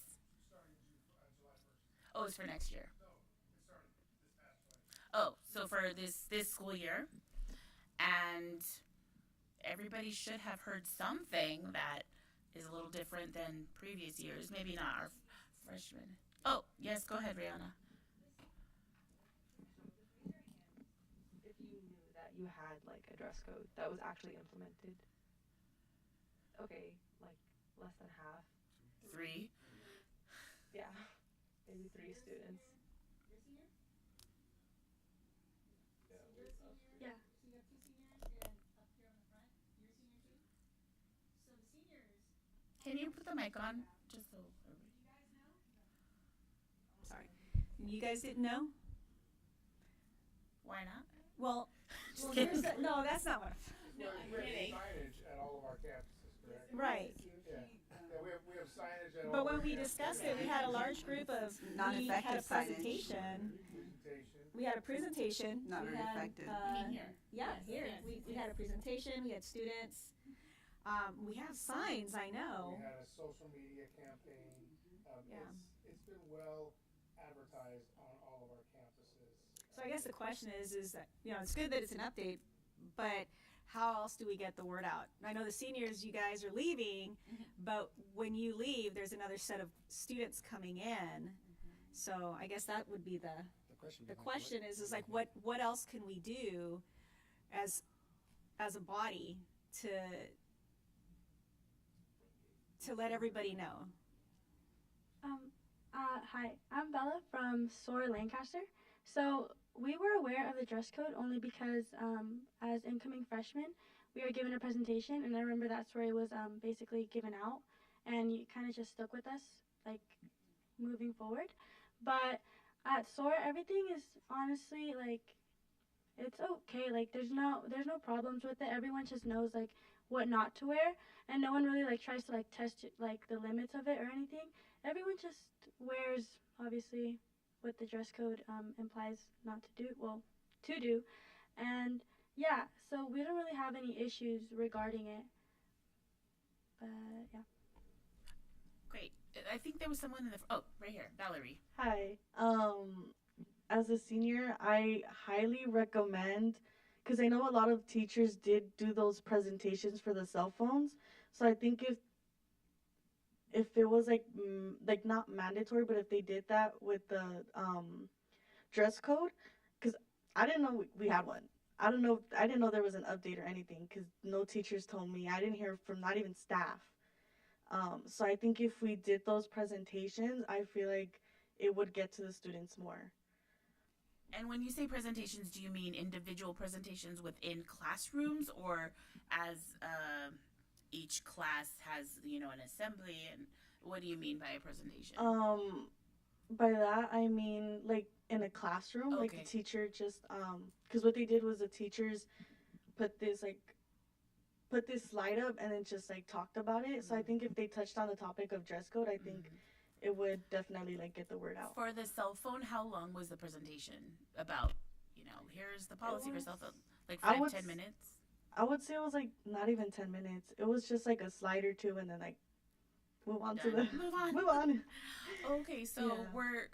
Starting July 1st. Oh, it's for next year. No, it started this past July. Oh, so for this school year, and everybody should have heard something that is a little different than previous years. Maybe not our freshmen. Oh, yes, go ahead, Rihanna. If you knew that you had like a dress code that was actually implemented. Okay, like less than half. 3. Yeah, maybe 3 students. You're senior? Yeah. You're a senior? Yeah. So you have 2 seniors and up here on the front, you're a senior too? So the seniors. Can you put the mic on? Just so. You guys know? Sorry. You guys didn't know? Why not? Well, Just here's kidding. no, that's not what. No, I'm We have kidding. signage at all of our campuses, correct? Right. Yeah. Yeah, we have signage at all But of when our we campuses. discussed it, we had a large group of, we had Non-effective a signage. presentation. Presentation. We had a presentation. Not we very had, effective. You mean here? Yeah, Yes, here. yes, We had a presentation. We had students. We have signs, I know. We had a social media campaign. Yeah. It's been well advertised on all of our campuses. So I guess the question is that, it's good that it's an update, but how else do we get the word out? I know the seniors, you guys are leaving, but when you leave, there's another set of students coming in. So I guess that would be the question is like, what else can we do as a body to let everybody know? Hi, I'm Bella from SOAR Lancaster. So we were aware of the dress code only because as incoming freshmen, we were given a presentation, and I remember that story was basically given out, and it kind of just stuck with us, like moving forward. But at SOAR, everything is honestly like it's okay. Like there's no problems with it. Everyone just knows like what not to wear, and no one really like tries to like test like the limits of it or anything. Everyone just wears obviously what the dress code implies not to do, well, to do. And yeah, so we don't really have any issues regarding it. But yeah. Great. I think there was someone in the. Oh, right here, Valerie. Hi. As a senior, I highly recommend, because I know a lot of teachers did do those presentations for the cell phones. So I think if it was like not mandatory, but if they did that with the dress code, because I didn't know we had one. I didn't know there was an update or anything, because no teachers told me. I didn't hear from not even staff. So I think if we did those presentations, I feel like it would get to the students more. And when you say presentations, do you mean individual presentations within classrooms, or as each class has, an assembly? And what do you mean by a presentation? By that I mean like in a classroom. Like the Okay. teacher just because what they did was the teachers put this like put this slide up and then just like talked about it. So I think if they touched on the topic of dress code, I think it would definitely like get the word out. For the cell phone, how long was the presentation about? Here's the policy for cell phone. Like I 5, would 10 minutes. I would say it was like not even 10 minutes. It was just like a slide or two, and then like move on to the Move on. move on. Okay, so Yeah. we're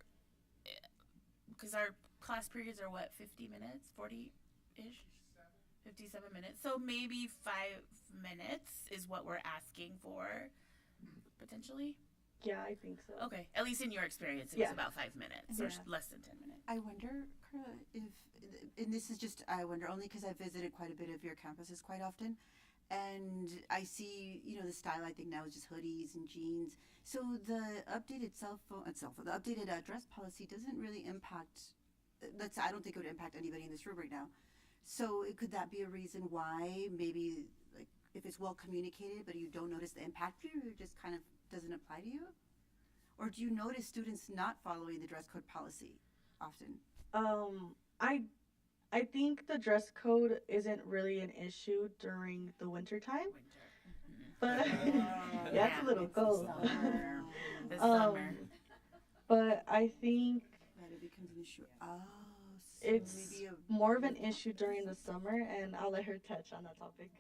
because our class periods are what, 50 minutes, 40-ish, 57 minutes. So maybe 5 minutes is what we're asking for, potentially. Yeah, I think so. Okay, at least in your experience, it Yeah. was about 5 minutes or less than 10 minutes. I wonder, Carla, if, and this is just, I wonder only because I've visited quite a bit of your campuses quite often, and I see, the style I think now is just hoodies and jeans. So the updated the updated dress policy doesn't really impact, I don't think it would impact anybody in this room right now. So could that be a reason why maybe, like, if it's well communicated, but you don't notice the impact, it just kind of doesn't apply to you? Or do you notice students not following the dress code policy often? I think the dress code isn't really an issue during the winter time. But yeah, it's a little cold. The summer. But I think That it becomes an issue. Oh, so it's maybe more of an issue during the summer, and I'll let her touch on that topic.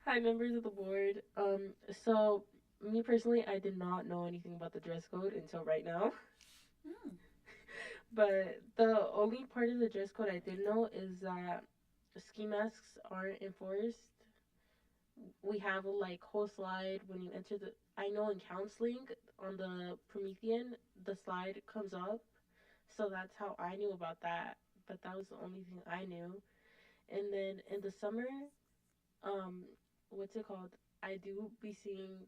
Hi, members of the board. So me personally, I did not know anything about the dress code until right now. But the only part of the dress code I did know is that ski masks aren't enforced. We have a whole slide when you enter the. I know in counseling on the Promethean, the slide comes up, so that's how I knew about that. But that was the only thing I knew. And then in the summer, what's it called? I do be seeing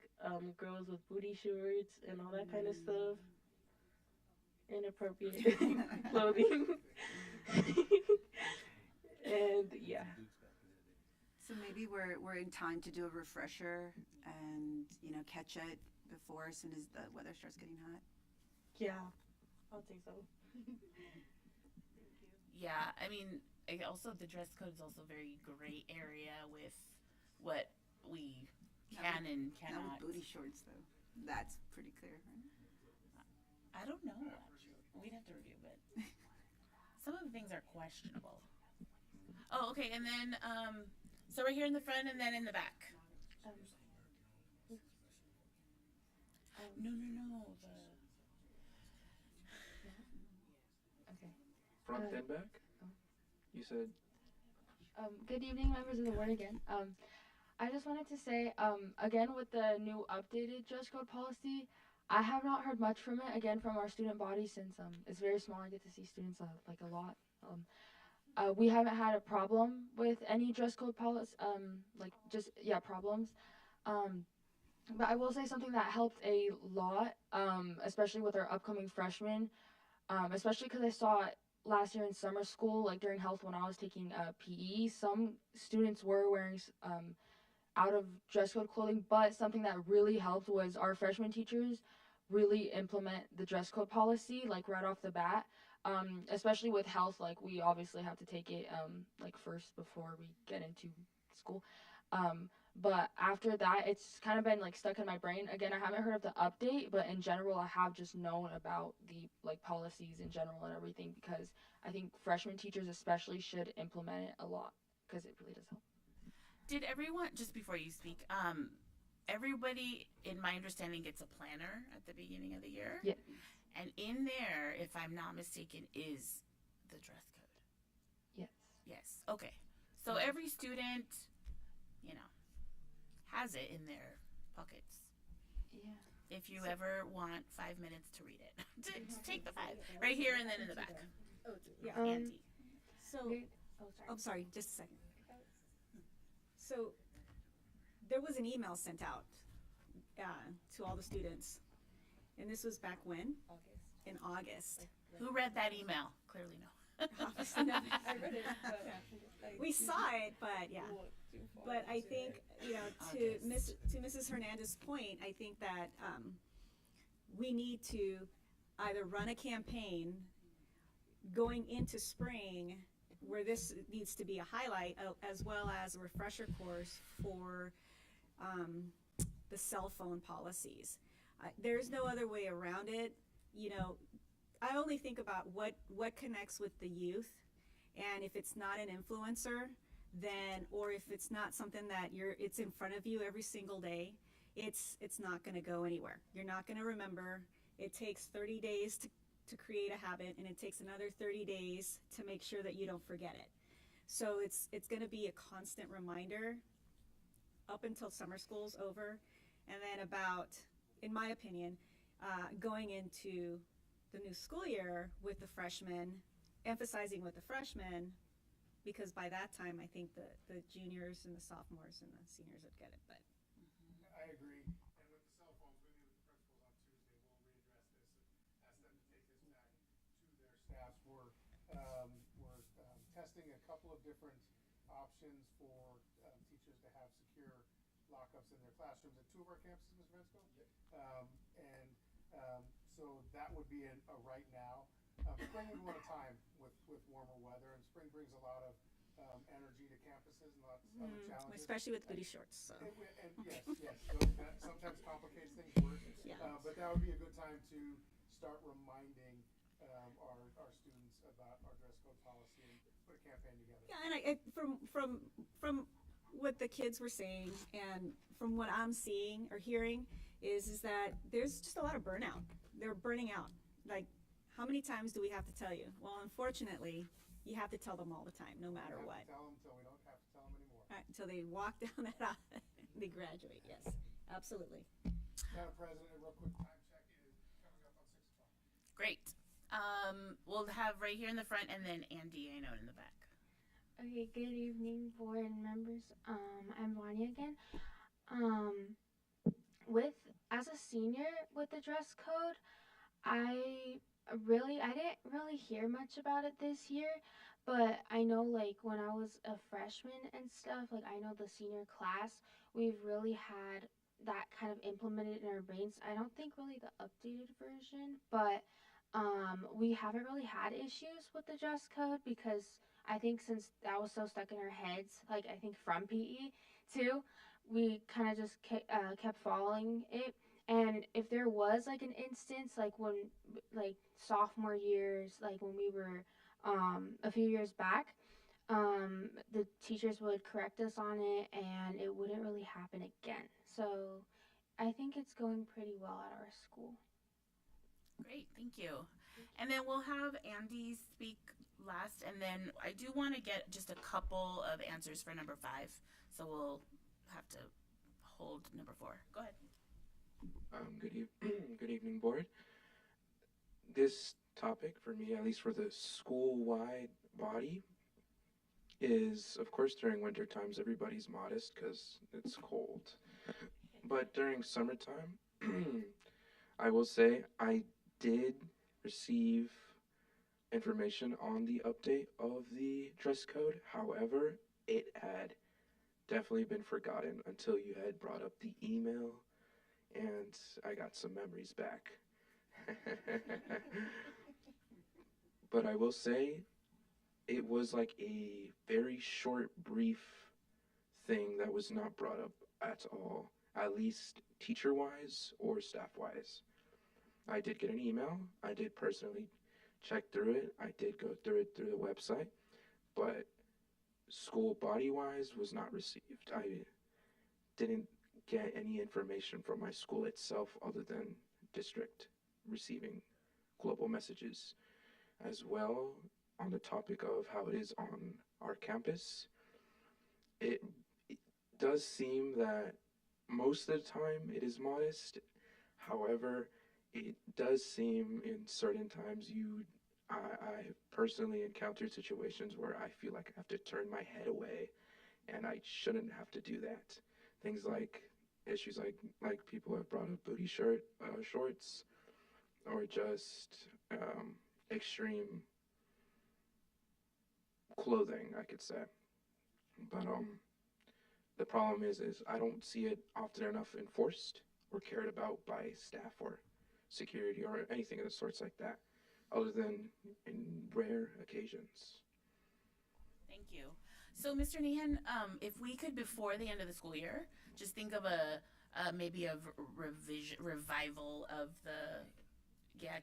girls with booty shorts and all that kind of stuff. Inappropriate clothing. And yeah. So maybe we're in time to do a refresher and catch it before as soon as the weather starts getting hot. Yeah, I'll think so. Yeah, I mean, also the dress code is also very gray area with what we can and cannot. Not with booty shorts though. That's pretty clear, right? I don't know, actually. We'd have to review, but some of the things are questionable. Oh, okay, and then, so right here in the front and then in the back. No. Okay. Front and back? You said? Good evening, members of the board again. I just wanted to say, again, with the new updated dress code policy, I have not heard much from it, again, from our student body since it's very small. I get to see students a lot. We haven't had a problem with any dress code policy, problems. But I will say something that helped a lot, especially with our upcoming freshmen, especially because I saw it last year in summer school, like during health when I was taking PE, some students were wearing out of dress code clothing, but something that really helped was our freshman teachers really implement the dress code policy like right off the bat. Especially with health, like we obviously have to take it first before we get into school. But after that, it's kind of been stuck in my brain. Again, I haven't heard of the update, but in general, I have just known about the policies in general and everything because I think freshman teachers especially should implement it a lot because it really does help. Did everyone, just before you speak, everybody, in my understanding, gets a planner at the beginning of the year? Yeah. And in there, if I'm not mistaken, is the dress code. Yes. Yes. Okay. So every student, has it in their pockets. Yeah. If you ever want 5 minutes to read it, just take the 5 right here and then in the back. Oh, yeah. Auntie. So, I'm sorry, just a second. So, there was an email sent out to all the students, and this was back when? In August. Who read that email? Clearly no. Obviously not. I read it. We saw it, but yeah. But I think to Mrs. Hernandez's point, I think that we need to either run a campaign going into spring where this needs to be a highlight, as well as a refresher course for the cell phone policies. There's no other way around it. You know, I only think about what connects with the youth, and if it's not an influencer, then, or if it's not something that it's in front of you every single day, it's not going to go anywhere. You're not going to remember. It takes 30 days to create a habit, and it takes another 30 days to make sure that you don't forget it. So it's going to be a constant reminder up until summer school's over, and then about, in my opinion, going into the new school year with the freshmen, emphasizing with the freshmen, because by that time I think the juniors and the sophomores and the seniors would get it. But I agree. And with the cell phones, we meet with the principals on Tuesday. We'll readdress this and ask them to take this back to their staffs. We're testing a couple of different options for teachers to have secure lockups in their classrooms at 2 of our campuses, Mr. Vensko. Yep. So that would be a right now. Spring we want a time with warmer weather, and spring brings a lot of energy to campuses and lots of other challenges. Especially with booty shorts. So. And yes, so that sometimes complicates things worse. Yeah. But that would be a good time to start reminding our students about our dress code policy and put a campaign together. Yeah, and from what the kids were saying, and from what I'm seeing or hearing, is that there's just a lot of burnout. They're burning out. Like, how many times do we have to tell you? Well, unfortunately, you have to tell them all the time, no matter what. Tell them until we don't have to tell them anymore. Right, until they walk down that aisle, they graduate. Yes, absolutely. Madam President, a real quick time check is coming up on 6 o'clock. Great. We'll have right here in the front, and then Andy, I know, in the back. Okay, good evening, board members. I'm Vanya again. As a senior with the dress code, I didn't really hear much about it this year, but I know like when I was a freshman and stuff, like I know the senior class, we've really had that kind of implemented in our brains. I don't think really the updated version, but we haven't really had issues with the dress code because I think since that was so stuck in our heads, like I think from PE too, we kind of just kept following it. And if there was like an instance, like when like sophomore years, like when we were a few years back, the teachers would correct us on it, and it wouldn't really happen again. So I think it's going pretty well at our school. Great, thank you. And then we'll have Andy speak last, and then I do want to get just a couple of answers for number 5, so we'll have to hold number 4. Go ahead. Good evening, board. This topic for me, at least for the school-wide body, is of course during winter times everybody's modest because it's cold. But during summertime, I will say I did receive information on the update of the dress code. However, it had definitely been forgotten until you had brought up the email, and I got some memories back. But I will say it was like a very short, brief thing that was not brought up at all, at least teacher-wise or staff-wise. I did get an email. I did personally check through it. I did go through it through the website, but school body-wise was not received. I didn't get any information from my school itself other than district receiving global messages. As well, on the topic of how it is on our campus, it does seem that most of the time it is modest. However, it does seem in certain times I personally encountered situations where I feel like I have to turn my head away, and I shouldn't have to do that. Things like issues like people have brought up booty shorts, or just extreme clothing, I could say. But the problem is I don't see it often enough enforced or cared about by staff or security or anything of the sorts like that, other than in rare occasions. Thank you. So, Mr. Nehan, if we could, before the end of the school year, just think of maybe a revival of the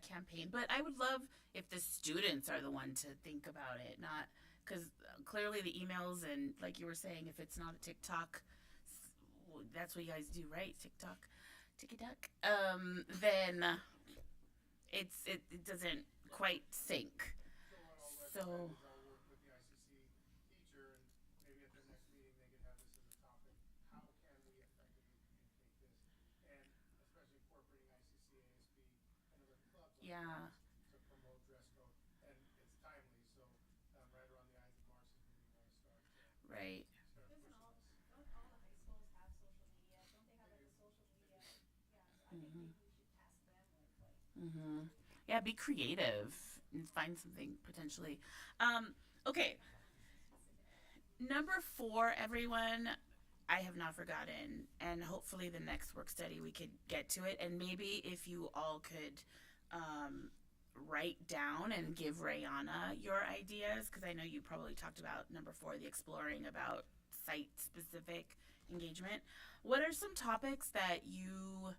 campaign. But I would love if the students are the one to think about it, not because clearly the emails and like you were saying, if it's not a TikTok, that's what you guys do, right? TikTok. Then it doesn't quite sync. So. Yeah. Right. Don't all the high schools have social media? Don't they have like a social media? Yeah, so I think maybe we should task them with like. Yeah, be creative and find something potentially. Okay. Number 4, everyone. I have not forgotten, and hopefully the next work study we could get to it, and maybe if you all could write down and give Rayana your ideas, because I know you probably talked about number 4, the exploring about site-specific engagement. What are some topics that you,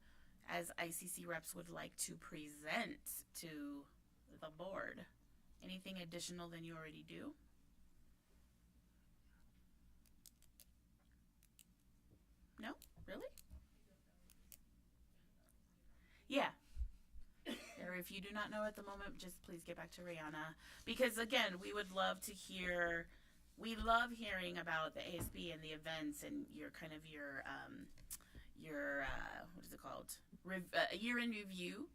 as ICC reps, would like to present to the board? Anything additional than you already do? No? Really? Yeah. Or if you do not know at the moment, just please get back to Rihanna. Because again, we would love to hear. We love hearing about the ASB and the events and your what is it called? Year in review.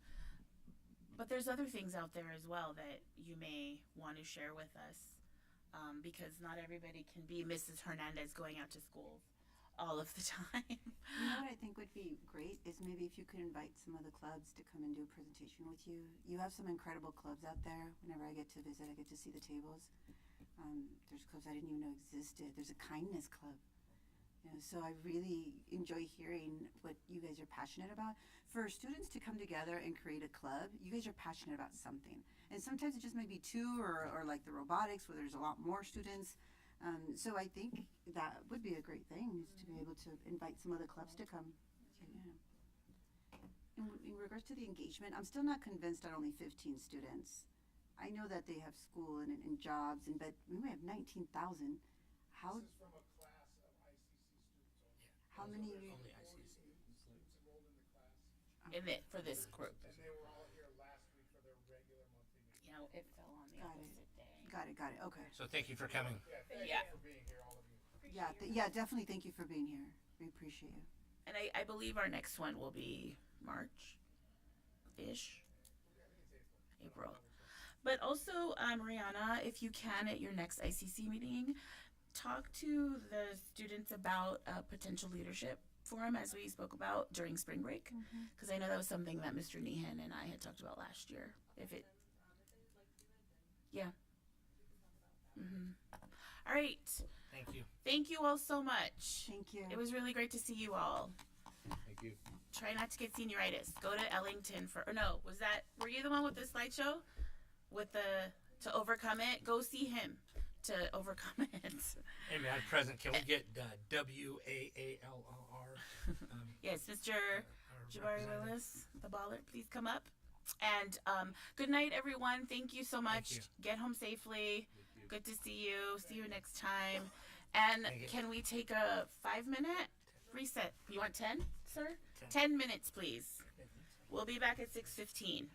But there's other things out there as well that you may want to share with us, because not everybody can be Mrs. Hernandez going out to schools all of the time. You know what I think would be great is maybe if you could invite some of the clubs to come and do a presentation with you. You have some incredible clubs out there. Whenever I get to visit, I get to see the tables. There's clubs I didn't even know existed. There's a kindness club. You know, so I really enjoy hearing what you guys are passionate about. For students to come together and create a club, you guys are passionate about something. And sometimes it just may be 2 or like the robotics where there's a lot more students. So I think that would be a great thing, is to be able to invite some other clubs to come. So, yeah. In regards to the engagement, I'm still not convinced on only 15 students. I know that they have school and jobs, but we may have 19,000. How? This is from a class of ICC students only. How many? Only ICC. Students enrolled in the class. For this group. And they were all here last week for their regular monthly meeting. Yeah, it fell on the opposite day. Got it. Okay. So thank you for coming. Yeah, thank you for being here, all of you. Yeah, definitely thank you for being here. We appreciate you. And I believe our next one will be March-ish. April. But also, Rihanna, if you can at your next ICC meeting, talk to the students about a potential leadership forum, as we spoke about during spring break, because I know that was something that Mr. Nehan and I had talked about last year. Yeah. All right. Thank you. Thank you all so much. Thank you. It was really great to see you all. Thank you. Try not to get senioritis. Go to Ellington were you the one with the slideshow? To overcome it? Go see him to overcome it. Hey, Madam President, can we get WAALR? Yes, Mr. Jabari Willis, the baller, please come up. And good night, everyone. Thank you so much. Get home safely. Good to see you. See you next time. And can we take a 5-minute reset? You want 10, sir? 10 minutes, please. We'll be back at 6:15.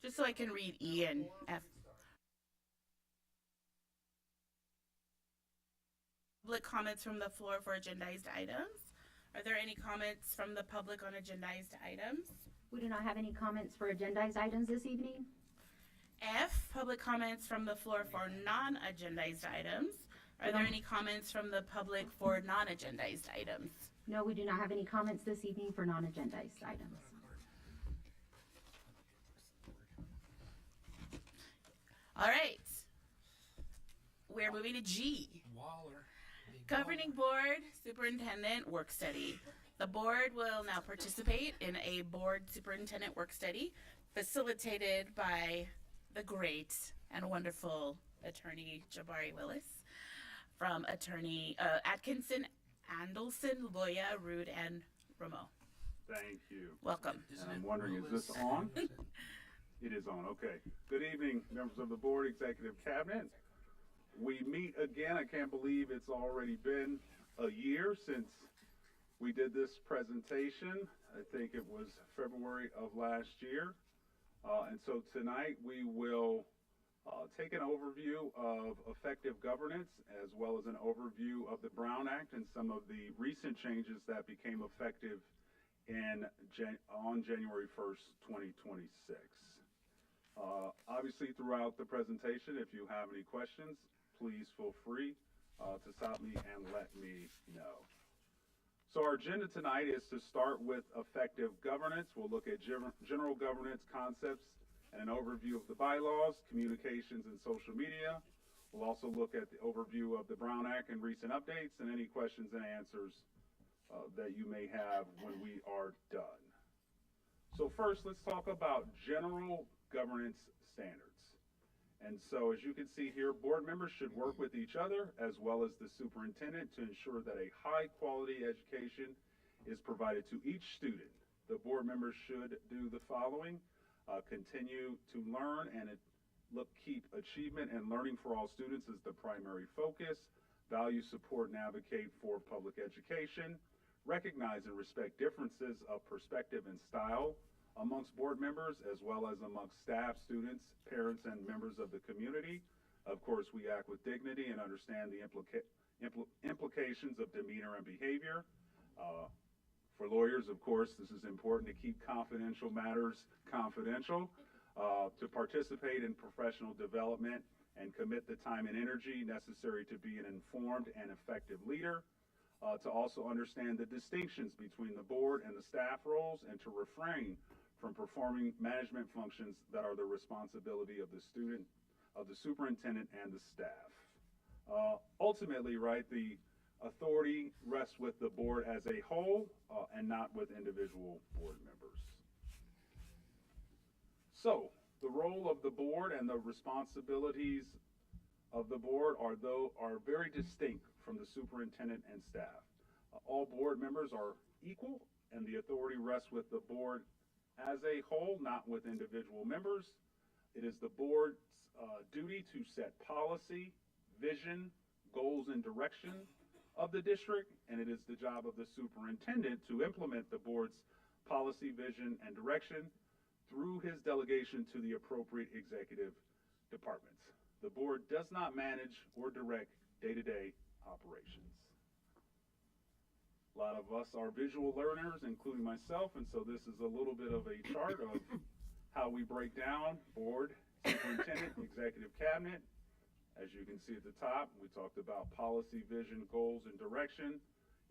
just so I can read E and F. Public comments from the floor for agendized items. Are there any comments from the public on agendized items? We do not have any comments for agendized items this evening. F, public comments from the floor for non-agendized items. Are there any comments from the public for non-agendized items? No, we do not have any comments this evening for non-agendized items. All right. We're moving to G. Waller. Governing Board Superintendent Work Study. The board will now participate in a board superintendent work study facilitated by the great and wonderful attorney Jabari Willis from attorney Atkinson, Andelson, Loya, Rude, and Ramo. Thank you. Welcome. And I'm wondering, is this on? It is on, okay. Good evening, members of the board, executive cabinet. We meet again. I can't believe it's already been a year since we did this presentation. I think it was February of last year. And so tonight we will take an overview of effective governance as well as an overview of the Brown Act and some of the recent changes that became effective on January 1st, 2026. Obviously, throughout the presentation, if you have any questions, please feel free to stop me and let me know. So our agenda tonight is to start with effective governance. We'll look at general governance concepts and an overview of the bylaws, communications, and social media. We'll also look at the overview of the Brown Act and recent updates and any questions and answers that you may have when we are done. So first, let's talk about general governance standards. And so as you can see here, board members should work with each other as well as the superintendent to ensure that a high quality education is provided to each student. The board members should do the following: continue to learn and keep achievement and learning for all students as the primary focus, value, support, and advocate for public education, recognize and respect differences of perspective and style amongst board members as well as amongst staff, students, parents, and members of the community. Of course, we act with dignity and understand the implications of demeanor and behavior. For lawyers, of course, this is important to keep confidential matters confidential, to participate in professional development and commit the time and energy necessary to be an informed and effective leader, to also understand the distinctions between the board and the staff roles, and to refrain from performing management functions that are the responsibility of the superintendent and the staff. Ultimately, right, the authority rests with the board as a whole and not with individual board members. So the role of the board and the responsibilities of the board are very distinct from the superintendent and staff. All board members are equal, and the authority rests with the board as a whole, not with individual members. It is the board's duty to set policy, vision, goals, and direction of the district, and it is the job of the superintendent to implement the board's policy, vision, and direction through his delegation to the appropriate executive departments. The board does not manage or direct day-to-day operations. A lot of us are visual learners, including myself, and so this is a little bit of a chart of how we break down board, superintendent, executive cabinet. As you can see at the top, we talked about policy, vision, goals, and direction.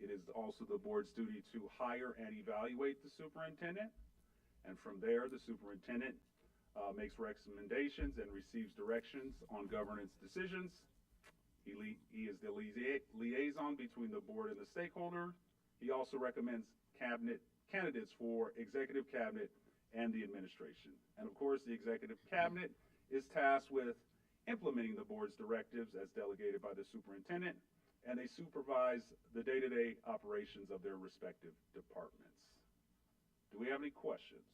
It is also the board's duty to hire and evaluate the superintendent. And from there, the superintendent makes recommendations and receives directions on governance decisions. He is the liaison between the board and the stakeholder. He also recommends cabinet candidates for executive cabinet and the administration. And of course, the executive cabinet is tasked with implementing the board's directives as delegated by the superintendent, and they supervise the day-to-day operations of their respective departments. Do we have any questions?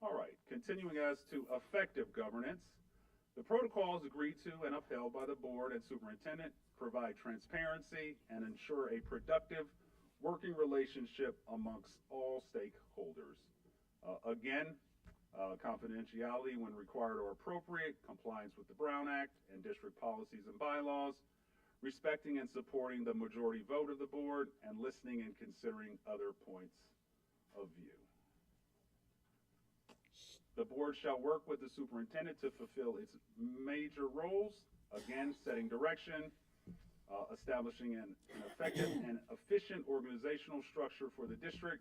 All right, continuing as to effective governance. The protocols agreed to and upheld by the board and superintendent provide transparency and ensure a productive working relationship amongst all stakeholders. Again, confidentiality when required or appropriate, compliance with the Brown Act and district policies and bylaws, respecting and supporting the majority vote of the board, and listening and considering other points of view. The board shall work with the superintendent to fulfill its major roles, again, setting direction, establishing an effective and efficient organizational structure for the district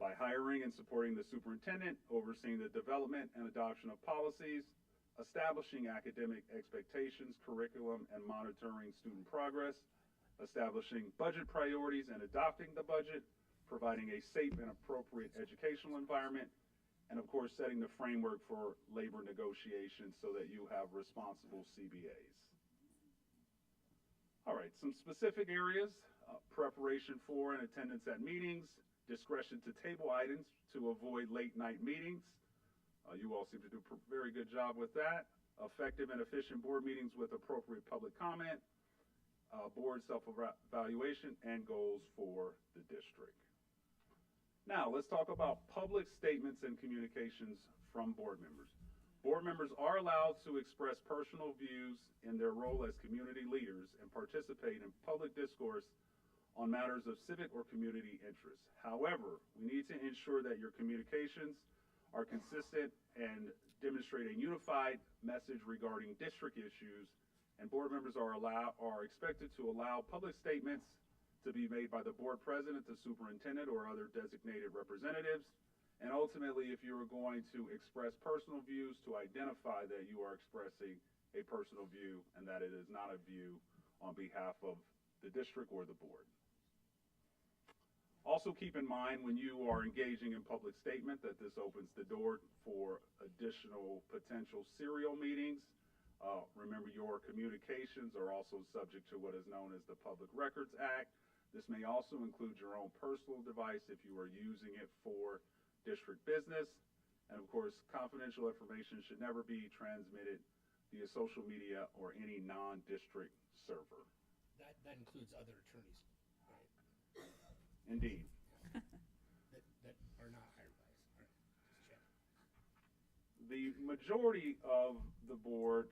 by hiring and supporting the superintendent, overseeing the development and adoption of policies, establishing academic expectations, curriculum, and monitoring student progress, establishing budget priorities and adopting the budget, providing a safe and appropriate educational environment, and of course, setting the framework for labor negotiations so that you have responsible CBAs. All right, some specific areas, preparation for and attendance at meetings, discretion to table items to avoid late night meetings. You all seem to do a very good job with that. Effective and efficient board meetings with appropriate public comment, board self-evaluation, and goals for the district. Now, let's talk about public statements and communications from board members. Board members are allowed to express personal views in their role as community leaders and participate in public discourse on matters of civic or community interest. However, we need to ensure that your communications are consistent and demonstrate a unified message regarding district issues, and board members are expected to allow public statements to be made by the board president, the superintendent, or other designated representatives. And ultimately, if you are going to express personal views, to identify that you are expressing a personal view and that it is not a view on behalf of the district or the board. Also keep in mind when you are engaging in public statement that this opens the door for additional potential serial meetings. Remember, your communications are also subject to what is known as the Public Records Act. This may also include your own personal device if you are using it for district business. And of course, confidential information should never be transmitted via social media or any non-district server. That includes other attorneys, right? Indeed. that are not hired by us. All right, just check. The majority of the board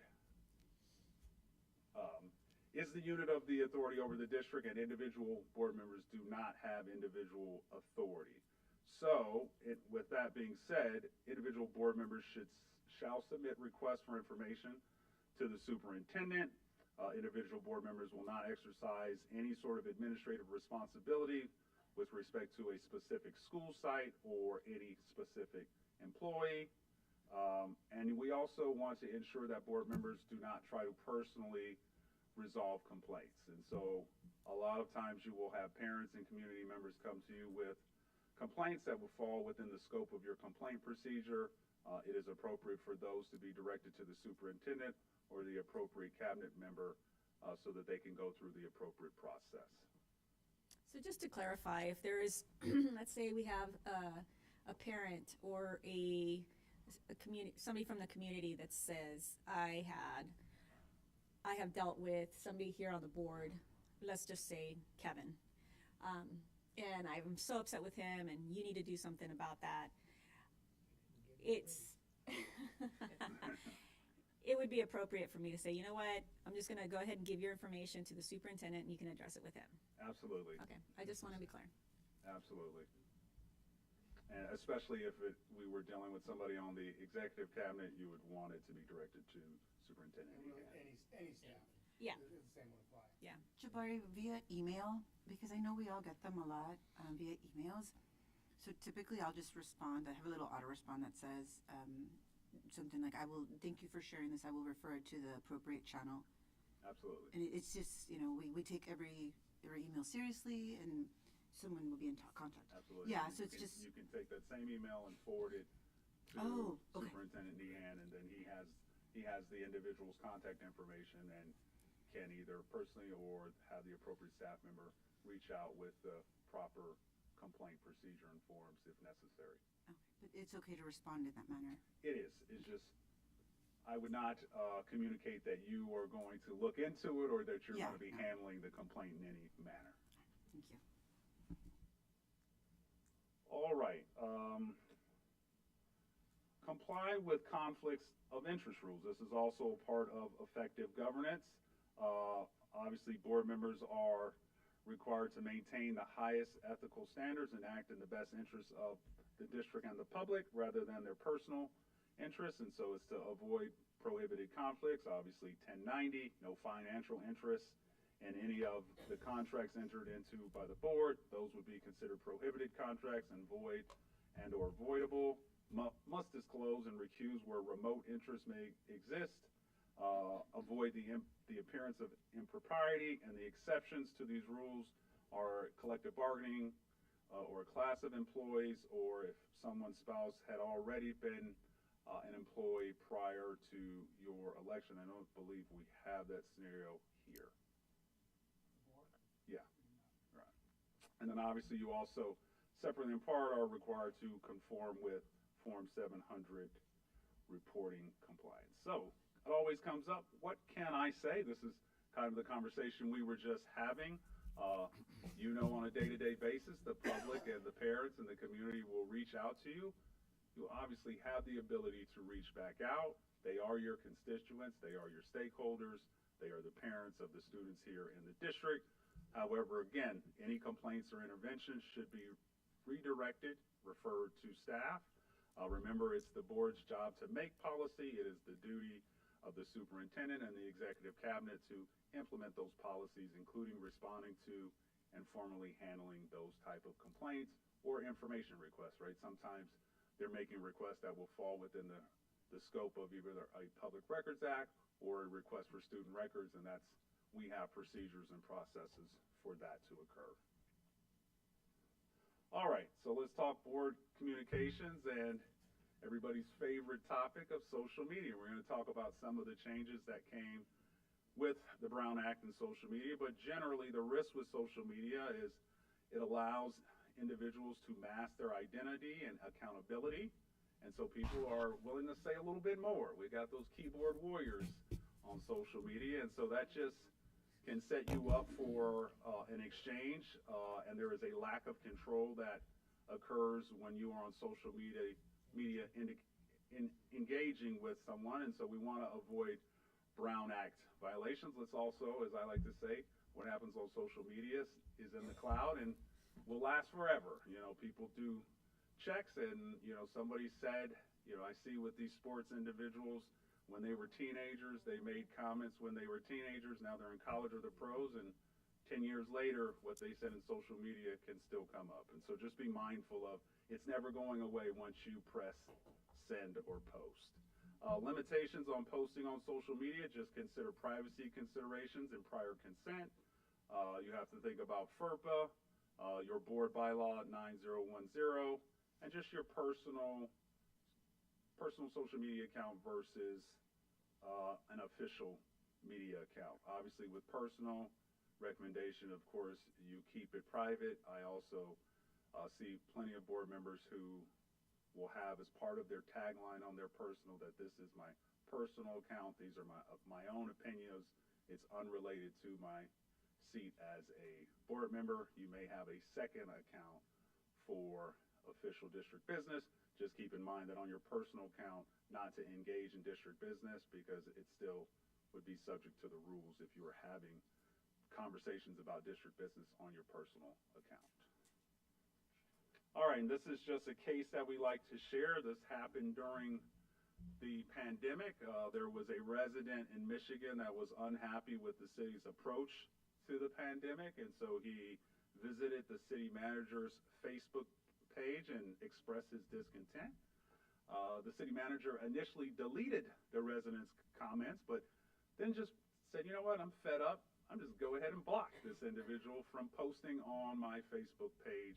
is the unit of the authority over the district, and individual board members do not have individual authority. So, with that being said, individual board members shall submit requests for information to the superintendent. Individual board members will not exercise any sort of administrative responsibility with respect to a specific school site or any specific employee. And we also want to ensure that board members do not try to personally resolve complaints. And so a lot of times you will have parents and community members come to you with complaints that will fall within the scope of your complaint procedure. It is appropriate for those to be directed to the superintendent or the appropriate cabinet member so that they can go through the appropriate process. So just to clarify, if there is, let's say we have a parent or somebody from the community that says, I have dealt with somebody here on the board, let's just say Kevin, and I'm so upset with him and you need to do something about that. It would be appropriate for me to say, you know what, I'm just going to go ahead and give your information to the superintendent and you can address it with him. Absolutely. Okay, I just want to be clear. Absolutely. And especially if we were dealing with somebody on the executive cabinet, you would want it to be directed to Superintendent Egan. Any staff. Yeah. The same would apply. Yeah. Jabari, via email, because I know we all get them a lot via emails. So typically I'll just respond. I have a little auto respond that says something like, thank you for sharing this. I will refer it to the appropriate channel. Absolutely. And it's just, we take every email seriously, and someone will be in contact. Absolutely. Yeah, so it's just... You can take that same email and forward it to Superintendent Deanne, and then he has the individual's contact information and can either personally or have the appropriate staff member reach out with the proper complaint procedure and forms if necessary. Okay, but it's okay to respond in that manner. It is. It's just, I would not communicate that you are going to look into it or that you're going to be handling the complaint in any manner. Thank you. All right. comply with conflicts of interest rules. This is also a part of effective governance. Obviously, board members are required to maintain the highest ethical standards and act in the best interests of the district and the public rather than their personal interests. And so it's to avoid prohibited conflicts. Obviously, 1090, no financial interests in any of the contracts entered into by the board. Those would be considered prohibited contracts and void and or voidable. Must disclose and recuse where remote interests may exist. Avoid the appearance of impropriety, and the exceptions to these rules are collective bargaining or a class of employees, or if someone's spouse had already been an employee prior to your election. I don't believe we have that scenario here. Yeah, right. And then obviously you also, separately and part, are required to conform with Form 700 reporting compliance. So it always comes up, what can I say? This is kind of the conversation we were just having. You know, on a day-to-day basis, the public and the parents and the community will reach out to you. You obviously have the ability to reach back out. They are your constituents. They are your stakeholders. They are the parents of the students here in the district. However, again, any complaints or interventions should be redirected, referred to staff. Remember, it's the board's job to make policy. It is the duty of the superintendent and the executive cabinet to implement those policies, including responding to and formally handling those type of complaints or information requests, right? Sometimes they're making requests that will fall within the scope of either a Public Records Act or a request for student records, and we have procedures and processes for that to occur. All right, so let's talk board communications and everybody's favorite topic of social media. We're going to talk about some of the changes that came with the Brown Act and social media, but generally the risk with social media is it allows individuals to mask their identity and accountability, and so people are willing to say a little bit more. We got those keyboard warriors on social media, and so that just can set you up for an exchange, and there is a lack of control that occurs when you are on social media engaging with someone, and so we want to avoid Brown Act violations. Let's also, as I like to say, what happens on social media is in the cloud and will last forever. You know, people do checks, and you know, somebody said, you know, I see with these sports individuals, when they were teenagers, they made comments when they were teenagers. Now they're in college or the pros, and 10 years later, what they said in social media can still come up. And so just be mindful of, it's never going away once you press send or post. Limitations on posting on social media, just consider privacy considerations and prior consent. You have to think about FERPA, your board bylaw 9010, and just your personal social media account versus an official media account. Obviously with personal, recommendation, of course, you keep it private. I also see plenty of board members who will have as part of their tagline on their personal that this is my personal account. These are my own opinions. It's unrelated to my seat as a board member. You may have a second account for official district business. Just keep in mind that on your personal account, not to engage in district business because it still would be subject to the rules if you were having conversations about district business on your personal account. All right, and this is just a case that we like to share. This happened during the pandemic. There was a resident in Michigan that was unhappy with the city's approach to the pandemic, and so he visited the city manager's Facebook page and expressed his discontent. The city manager initially deleted the resident's comments, but then just said, you know what, I'm fed up. I'm just go ahead and block this individual from posting on my Facebook page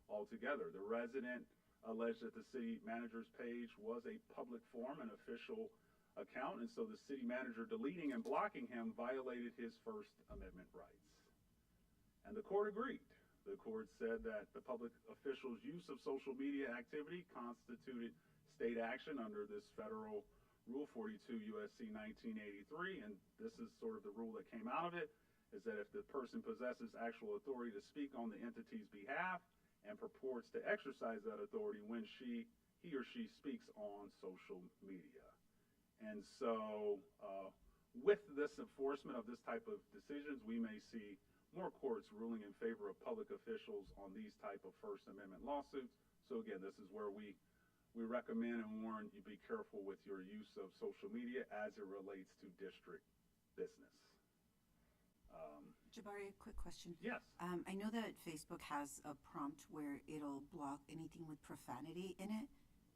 altogether. The resident alleged that the city manager's page was a public forum, an official account, and so the city manager deleting and blocking him violated his First Amendment rights. And the court agreed. The court said that the public official's use of social media activity constituted state action under this federal Rule 42 USC 1983, and this is sort of the rule that came out of it, is that if the person possesses actual authority to speak on the entity's behalf and purports to exercise that authority when she he or she speaks on social media. And so, with this enforcement of this type of decisions, we may see more courts ruling in favor of public officials on these type of First Amendment lawsuits. So again, this is where we recommend and warn you be careful with your use of social media as it relates to district business. Jabari, a quick question. Yes. I know that Facebook has a prompt where it'll block anything with profanity in it.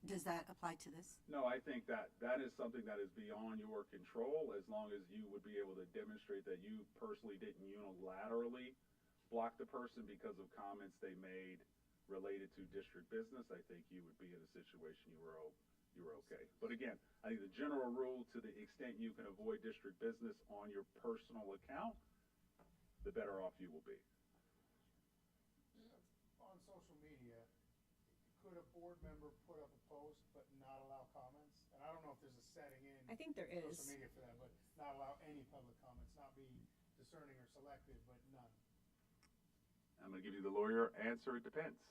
Does that apply to this? No, I think that is something that is beyond your control, as long as you would be able to demonstrate that you personally didn't unilaterally block the person because of comments they made related to district business. I think you would be in a situation you were okay. But again, I think the general rule, to the extent you can avoid district business on your personal account, the better off you will be. On social media, could a board member put up a post but not allow comments? And I don't know if there's a setting in I think there is. social media for that, but not allow any public comments, not be discerning or selective, but none. I'm going to give you the lawyer answer. It depends,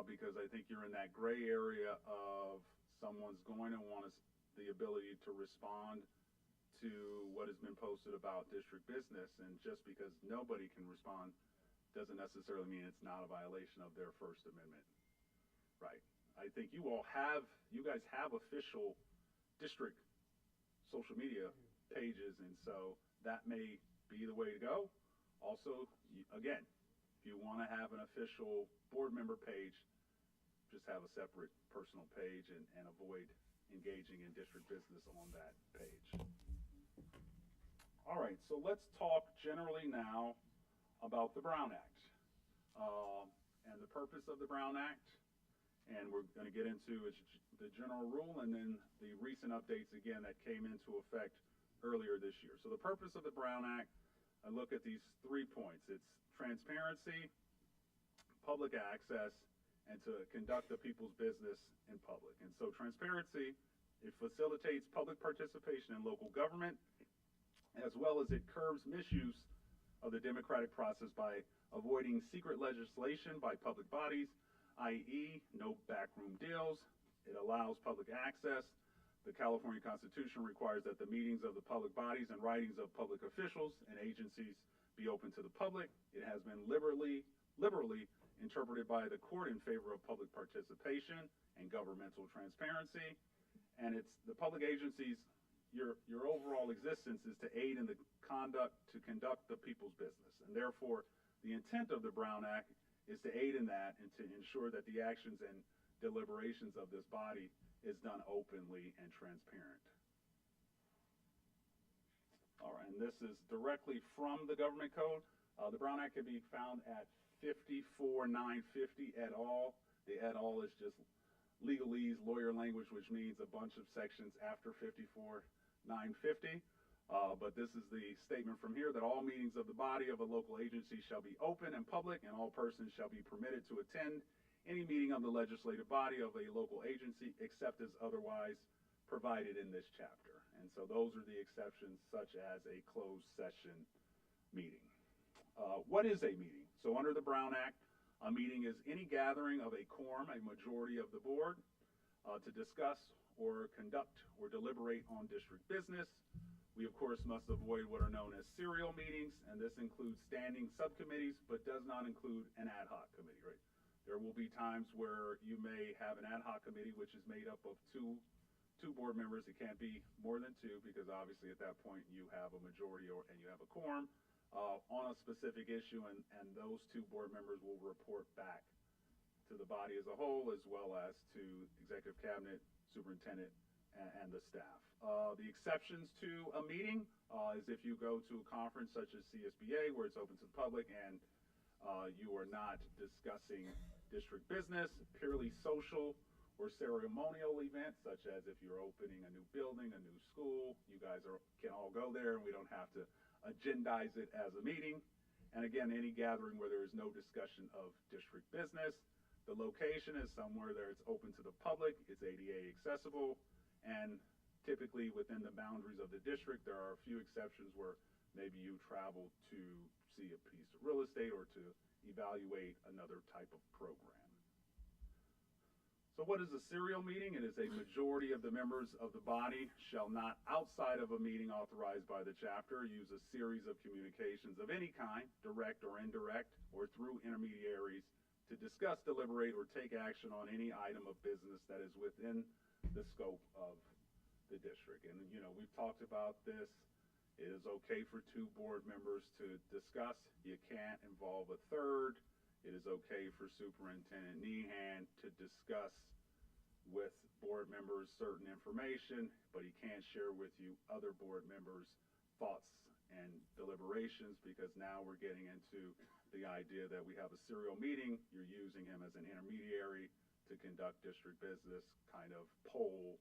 because I think you're in that gray area of someone's going to want the ability to respond to what has been posted about district business, and just because nobody can respond doesn't necessarily mean it's not a violation of their First Amendment right. I think you guys have official district social media pages, and so that may be the way to go. Also, again, if you want to have an official board member page, just have a separate personal page and avoid engaging in district business on that page. All right, so let's talk generally now about the Brown Act and the purpose of the Brown Act. And we're going to get into the general rule and then the recent updates again that came into effect earlier this year. So the purpose of the Brown Act, I look at these 3 points. It's transparency, public access, and to conduct the people's business in public. And so transparency, it facilitates public participation in local government, as well as it curbs misuse of the democratic process by avoiding secret legislation by public bodies, i.e., no backroom deals. It allows public access. The California Constitution requires that the meetings of the public bodies and writings of public officials and agencies be open to the public. It has been liberally interpreted by the court in favor of public participation and governmental transparency. And it's the public agencies, your overall existence is to aid in the conduct the people's business. And therefore, the intent of the Brown Act is to aid in that and to ensure that the actions and deliberations of this body is done openly and transparent. All right, and this is directly from the government code. The Brown Act can be found at 54950 et al. The et al is just legalese, lawyer language, which means a bunch of sections after 54950. But this is the statement from here, that all meetings of the body of a local agency shall be open and public, and all persons shall be permitted to attend any meeting of the legislative body of a local agency except as otherwise provided in this chapter. And so those are the exceptions, such as a closed session meeting. What is a meeting? So under the Brown Act, a meeting is any gathering of a quorum, a majority of the board, to discuss or conduct or deliberate on district business. We, of course, must avoid what are known as serial meetings, and this includes standing subcommittees, but does not include an ad hoc committee, right? There will be times where you may have an ad hoc committee, which is made up of two board members. It can't be more than two, because obviously at that point you have a majority and you have a quorum on a specific issue, and those two board members will report back to the body as a whole, as well as to executive cabinet, superintendent, and the staff. The exceptions to a meeting is if you go to a conference such as CSBA, where it's open to the public and you are not discussing district business. Purely social or ceremonial events, such as if you're opening a new building, a new school, you guys can all go there, and we don't have to agendize it as a meeting. And again, any gathering where there is no discussion of district business. The location is somewhere that it's open to the public, it's ADA accessible, and typically within the boundaries of the district. There are a few exceptions where maybe you travel to see a piece of real estate or to evaluate another type of program. So what is a serial meeting? It is a majority of the members of the body shall not, outside of a meeting authorized by the chapter, use a series of communications of any kind, direct or indirect, or through intermediaries, to discuss, deliberate, or take action on any item of business that is within the scope of the district. And, you know, we've talked about this. It is okay for 2 board members to discuss. You can't involve a third. It is okay for Superintendent Nehan to discuss with board members certain information, but he can't share with you other board members' thoughts and deliberations, because now we're getting into the idea that we have a serial meeting. You're using him as an intermediary to conduct district business, kind of poll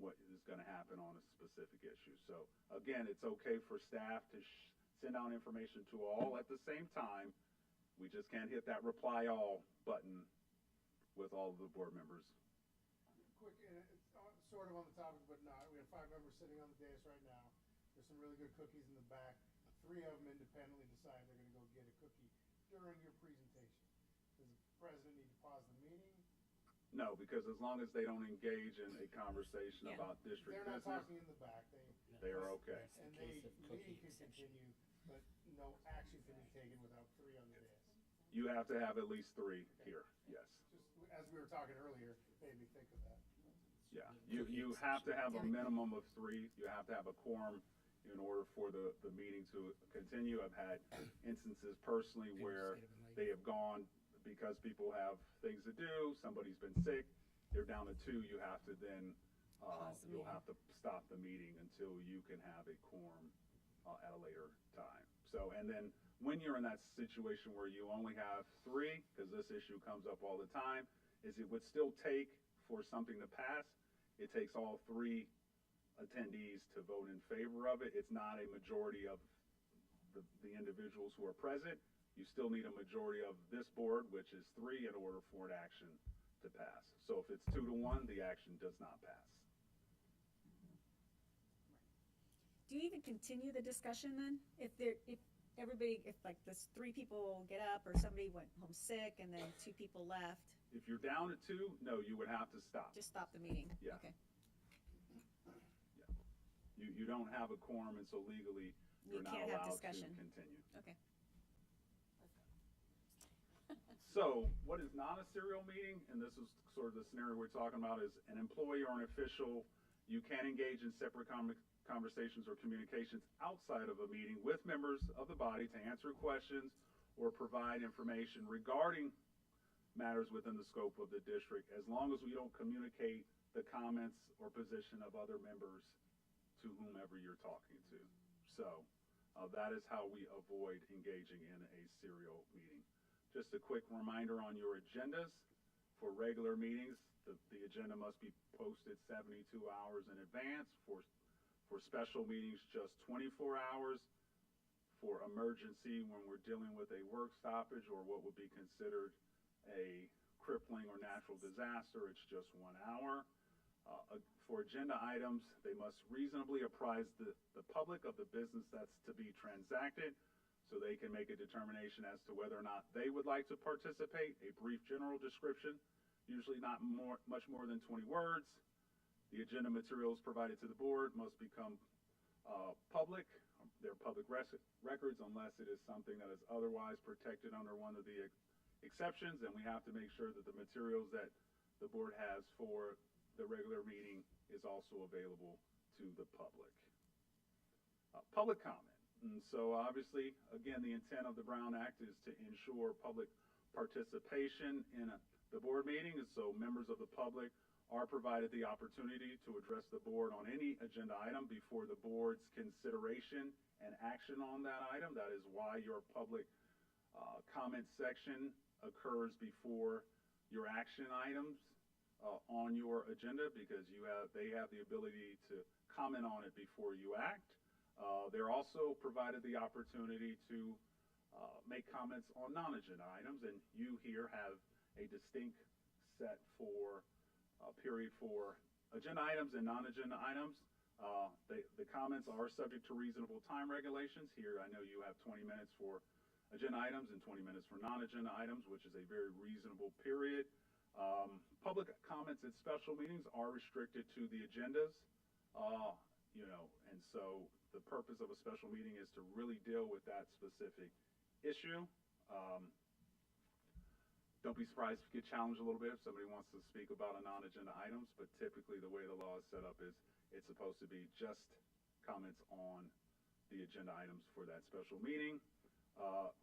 what is going to happen on a specific issue. So again, it's okay for staff to send out information to all at the same time. We just can't hit that reply all button with all of the board members. Quick, it's sort of on the topic, but not. We have 5 members sitting on the dais right now. There's some really good cookies in the back. 3 of them independently decide they're going to go get a cookie during your presentation. Does the president need to pause the meeting? No, because as long as they don't engage in a conversation about district they're not business, talking in the back. they are okay. And the meeting can continue, but no action can be taken without 3 on the dais. You have to have at least 3 here, yes. Just as we were talking earlier, made me think of that. Yeah, you have to have a minimum of 3. You have to have a quorum in order for the meeting to continue. I've had instances personally where they have gone because people have things to do, somebody's been sick, they're down to 2, you have to then, you'll have to stop the meeting until you can have a quorum at a later time. So, and then when you're in that situation where you only have 3, because this issue comes up all the time, is it would still take for something to pass, it takes all 3 attendees to vote in favor of it. It's not a majority of the individuals who are present. You still need a majority of this board, which is 3, in order for an action to pass. So if it's 2 to 1, the action does not pass. Do you even continue the discussion then? If like this 3 people get up or somebody went home sick and then 2 people left? If you're down to 2, no, you would have to stop. Just stop the meeting? Yeah. Okay. Yeah. You don't have a quorum, and so legally you're not can't have allowed discussion. to continue. Okay. So what is not a serial meeting, and this is sort of the scenario we're talking about, is an employee or an official. You can engage in separate conversations or communications outside of a meeting with members of the body to answer questions or provide information regarding matters within the scope of the district, as long as we don't communicate the comments or position of other members to whomever you're talking to. So that is how we avoid engaging in a serial meeting. Just a quick reminder on your agendas. For regular meetings, the agenda must be posted 72 hours in advance. For special meetings, just 24 hours. For emergency, when we're dealing with a work stoppage or what would be considered a crippling or natural disaster, it's just 1 hour. For agenda items, they must reasonably apprise the public of the business that's to be transacted, so they can make a determination as to whether or not they would like to participate. A brief general description, usually not much more than 20 words. The agenda materials provided to the board must become public. They're public records unless it is something that is otherwise protected under one of the exceptions, and we have to make sure that the materials that the board has for the regular meeting is also available to the public. Public comment. And so obviously, again, the intent of the Brown Act is to ensure public participation in the board meeting, and so members of the public are provided the opportunity to address the board on any agenda item before the board's consideration and action on that item. That is why your public comment section occurs before your action items on your agenda, because they have the ability to comment on it before you act. They're also provided the opportunity to make comments on non-agenda items, and you here have a distinct set for period for agenda items and non-agenda items. The comments are subject to reasonable time regulations. Here, I know you have 20 minutes for agenda items and 20 minutes for non-agenda items, which is a very reasonable period. Public comments at special meetings are restricted to the agendas, and so the purpose of a special meeting is to really deal with that specific issue. Don't be surprised if you get challenged a little bit if somebody wants to speak about a non-agenda items, but typically the way the law is set up is it's supposed to be just comments on the agenda items for that special meeting.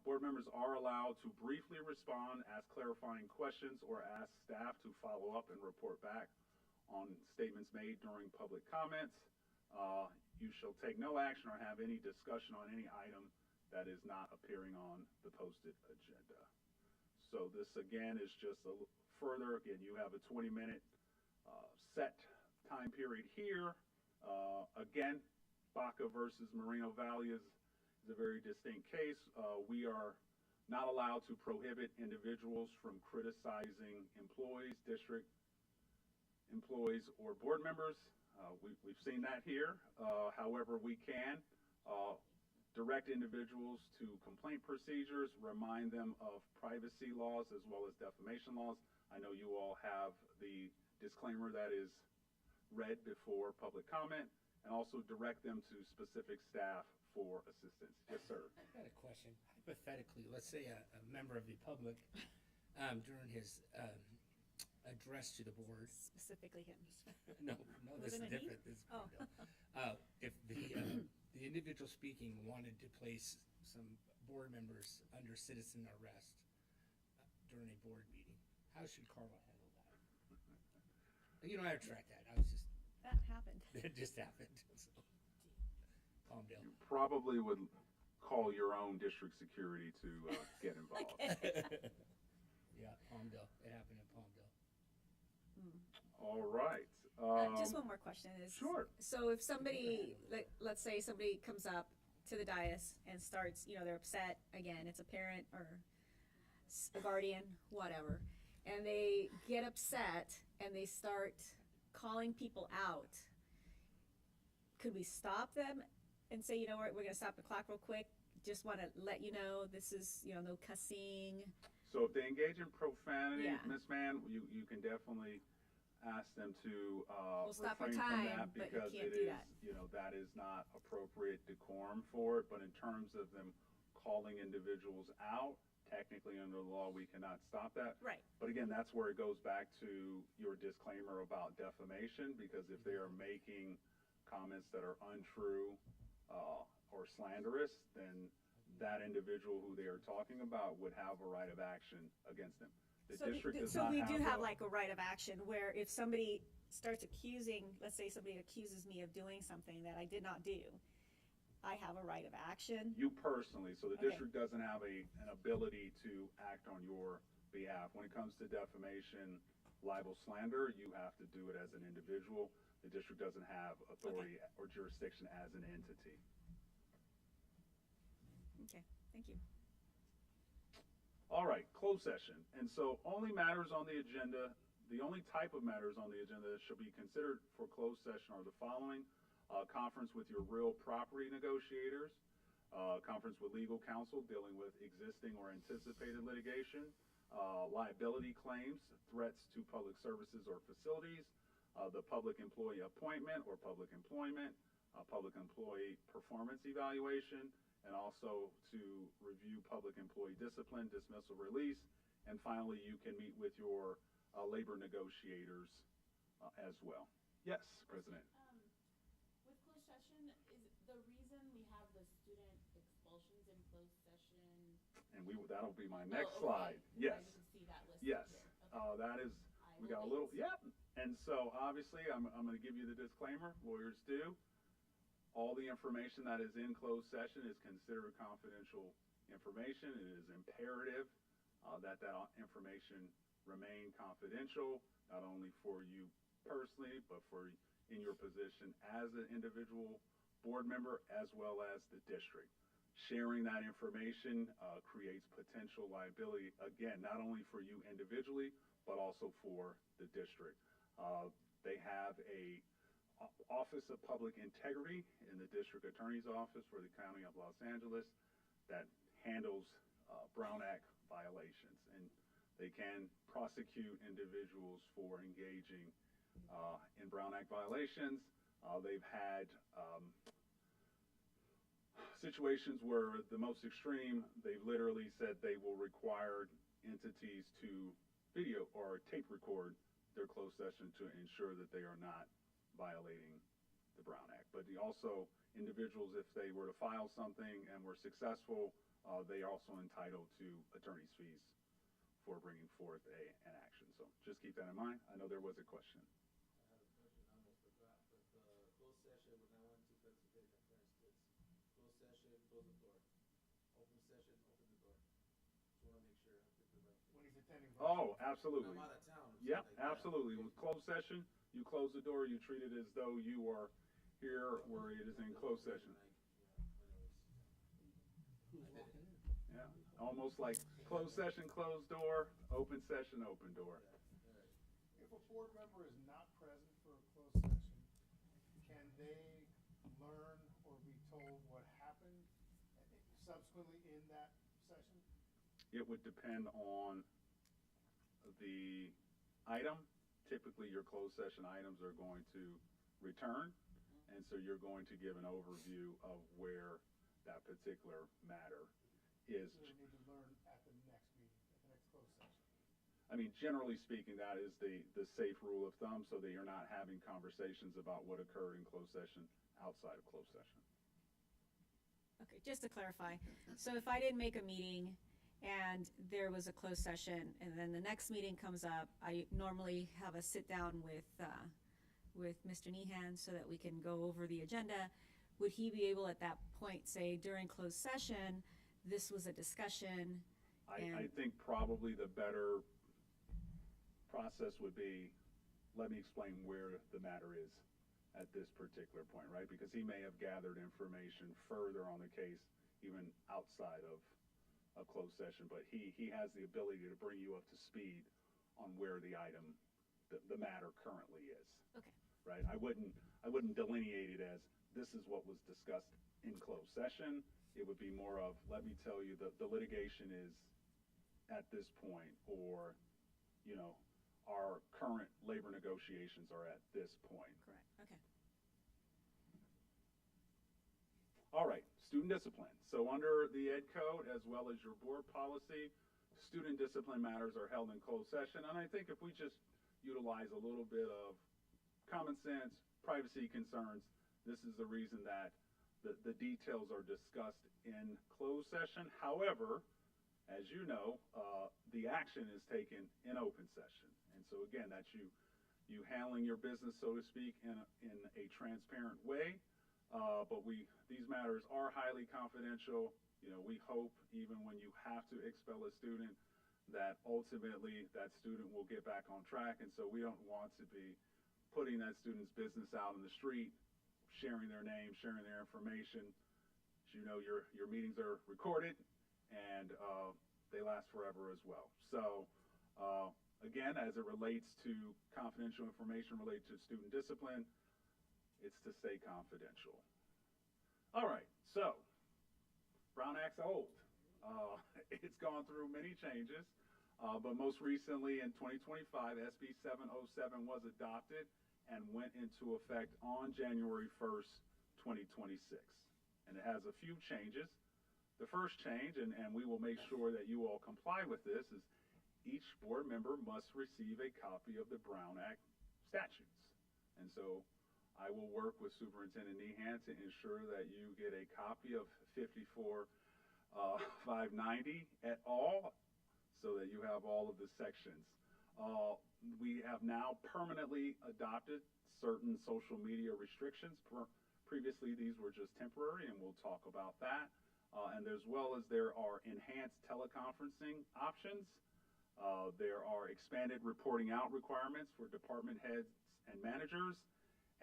Board members are allowed to briefly respond, ask clarifying questions, or ask staff to follow up and report back on statements made during public comments. You shall take no action or have any discussion on any item that is not appearing on the posted agenda. So this again is just a further, again, you have a 20-minute set time period here. Again, Baca versus Moreno Valley is a very distinct case. We are not allowed to prohibit individuals from criticizing employees, district employees, or board members. We've seen that here. However, we can direct individuals to complaint procedures, remind them of privacy laws as well as defamation laws. I know you all have the disclaimer that is read before public comment, and also direct them to specific staff for assistance. Yes, sir. I've got a question. Hypothetically, let's say a member of the public during his address to the board. Specifically him. No, this is Wasn't it he? different. This is Oh. if the individual speaking wanted to place some board members under citizen arrest during a board meeting, how should Carla handle that? You don't have to track that. I was just. That happened. It just happened. So. Palmdale. You probably would call your own district security to get involved. Yeah, Palmdale. It happened in Palmdale. All right. Just one more question is. Sure. So if somebody, let's say somebody comes up to the dais and starts, they're upset, again, it's a parent or a guardian, whatever, and they get upset and they start calling people out, could we stop them and say, you know what, we're going to stop the clock real quick, just want to let you know this is, no cussing. So if they engage in profanity, Yeah. Miss Mann, you can definitely ask them to We'll stop our refrain from time, that but you because can't it do is, that. that is not appropriate decorum for it. But in terms of them calling individuals out, technically under the law, we cannot stop that. Right. But again, that's where it goes back to your disclaimer about defamation, because if they are making comments that are untrue or slanderous, then that individual who they are talking about would have a right of action against them. The district does so not we do have a- like a right of action where if somebody starts accusing, let's say somebody accuses me of doing something that I did not do, I have a right of action. You personally, so the Okay. district doesn't have an ability to act on your behalf. When it comes to defamation, libel, slander, you have to do it as an individual. The district doesn't have authority or jurisdiction as an entity. Okay, thank you. All right, closed session. And so only matters on the agenda, the only type of matters on the agenda that should be considered for closed session are the following: conference with your real property negotiators, conference with legal counsel dealing with existing or anticipated litigation, liability claims, threats to public services or facilities, the public employee appointment or public employment, public employee performance evaluation, and also to review public employee discipline, dismissal, release. And finally, you can meet with your labor negotiators as well. Yes, President. With closed session, is the reason we have the student expulsions in closed session? And that'll be my next okay. slide. Yes. I didn't see that listed Yes. here. Okay. That is, we got a little, yep. And so obviously, I'm going to give you the disclaimer, lawyers do. All the information that is in closed session is considered confidential information. It is imperative that information remain confidential, not only for you personally, but for in your position as an individual board member, as well as the district. Sharing that information creates potential liability, again, not only for you individually, but also for the district. They have a Office of Public Integrity in the District Attorney's Office for the County of Los Angeles that handles Brown Act violations. And They can prosecute individuals for engaging in Brown Act violations. They've had situations where the most extreme, they've literally said they will require entities to video or tape record their closed session to ensure that they are not violating the Brown Act. But also individuals, if they were to file something and were successful, they are also entitled to attorney's fees for bringing forth an action. So just keep that in mind. I know there was a question. Oh, absolutely. I'm out of town. Yep, absolutely. With closed session, you close the door, you treat it as though you are here where it is in closed session. Yeah, almost like closed session, closed door, open session, open door. If a board member is not present for a closed session, can they learn or be told what happened subsequently in that session? It would depend on the item. Typically, your closed session items are going to return, and so you're going to give an overview of where that particular matter is. So they need to learn at the next meeting, at the next closed session. I mean, generally speaking, that is the safe rule of thumb, so that you're not having conversations about what occurred in closed session outside of closed session. Okay, just to clarify, so if I didn't make a meeting and there was a closed session and then the next meeting comes up, I normally have a sit down with Mr. Nehan so that we can go over the agenda. Would he be able at that point say during closed session, this was a discussion? I think probably the better process would be, let me explain where the matter is at this particular point, right? Because he may have gathered information further on the case, even outside of a closed session, but he has the ability to bring you up to speed on where the item, the matter currently is. Okay. Right? I wouldn't delineate it as this is what was discussed in closed session. It would be more of, let me tell you that the litigation is at this point, or, you know, our current labor negotiations are at this point. Correct. Okay. All right, student discipline. So under the Ed Code, as well as your board policy, student discipline matters are held in closed session. And I think if we just utilize a little bit of common sense, privacy concerns, this is the reason that the details are discussed in closed session. However, as you know, the action is taken in open session. And so again, that's you handling your business, so to speak, in a transparent way. But these matters are highly confidential. You know, we hope even when you have to expel a student that ultimately that student will get back on track. And so we don't want to be putting that student's business out in the street, sharing their name, sharing their information. As you know, your meetings are recorded and they last forever as well. So again, as it relates to confidential information related to student discipline, it's to stay confidential. All right, so Brown Act's old. It's gone through many changes, but most recently in 2025, SB 707 was adopted and went into effect on January 1st, 2026. And it has a few changes. The first change, and we will make sure that you all comply with this, is each board member must receive a copy of the Brown Act statutes. And so I will work with Superintendent Nehan to ensure that you get a copy of 54-590 et al., so that you have all of the sections. We have now permanently adopted certain social media restrictions. Previously, these were just temporary, and we'll talk about that. And as well as there are enhanced teleconferencing options. There are expanded reporting out requirements for department heads and managers,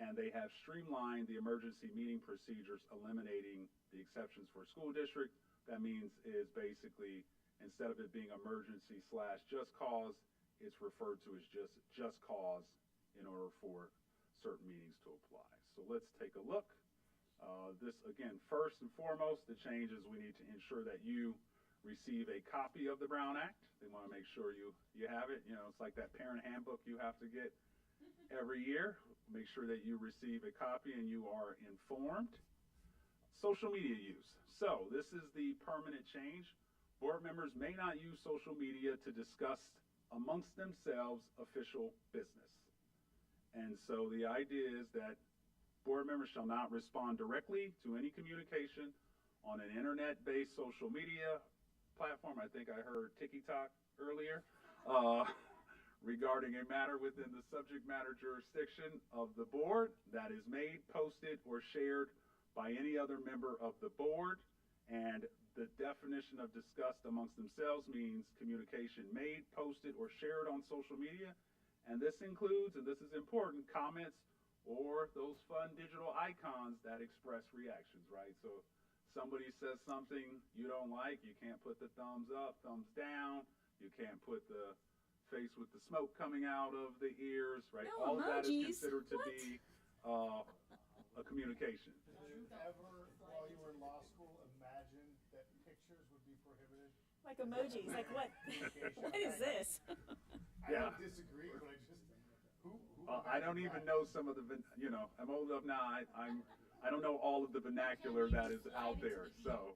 and they have streamlined the emergency meeting procedures, eliminating the exceptions for school district. That means is basically, instead of it being emergency / just cause, it's referred to as just cause in order for certain meetings to apply. So let's take a look. This, again, first and foremost, the changes we need to ensure that you receive a copy of the Brown Act. They want to make sure you have it. You know, it's like that parent handbook you have to get every year. Make sure that you receive a copy and you are informed. Social media use. So this is the permanent change. Board members may not use social media to discuss amongst themselves official business. And so the idea is that board members shall not respond directly to any communication on an internet-based social media platform. I think I heard TikTok earlier, regarding a matter within the subject matter jurisdiction of the board that is made, posted, or shared by any other member of the board. And the definition of discussed amongst themselves means communication made, posted, or shared on social media. And this includes, and this is important, comments or those fun digital icons that express reactions, right? So somebody says something you don't like, you can't put the thumbs up, thumbs down, you can't put the face with the smoke coming out of the ears, right? No all of that is emojis. considered to be a communication. Did you ever, while you were in law school, imagine that pictures would be prohibited? Like emojis, like what? What is this? I don't disagree, but I just, who I don't even know some of the, you know, I'm old enough now, I don't know all of the vernacular that is out there, so.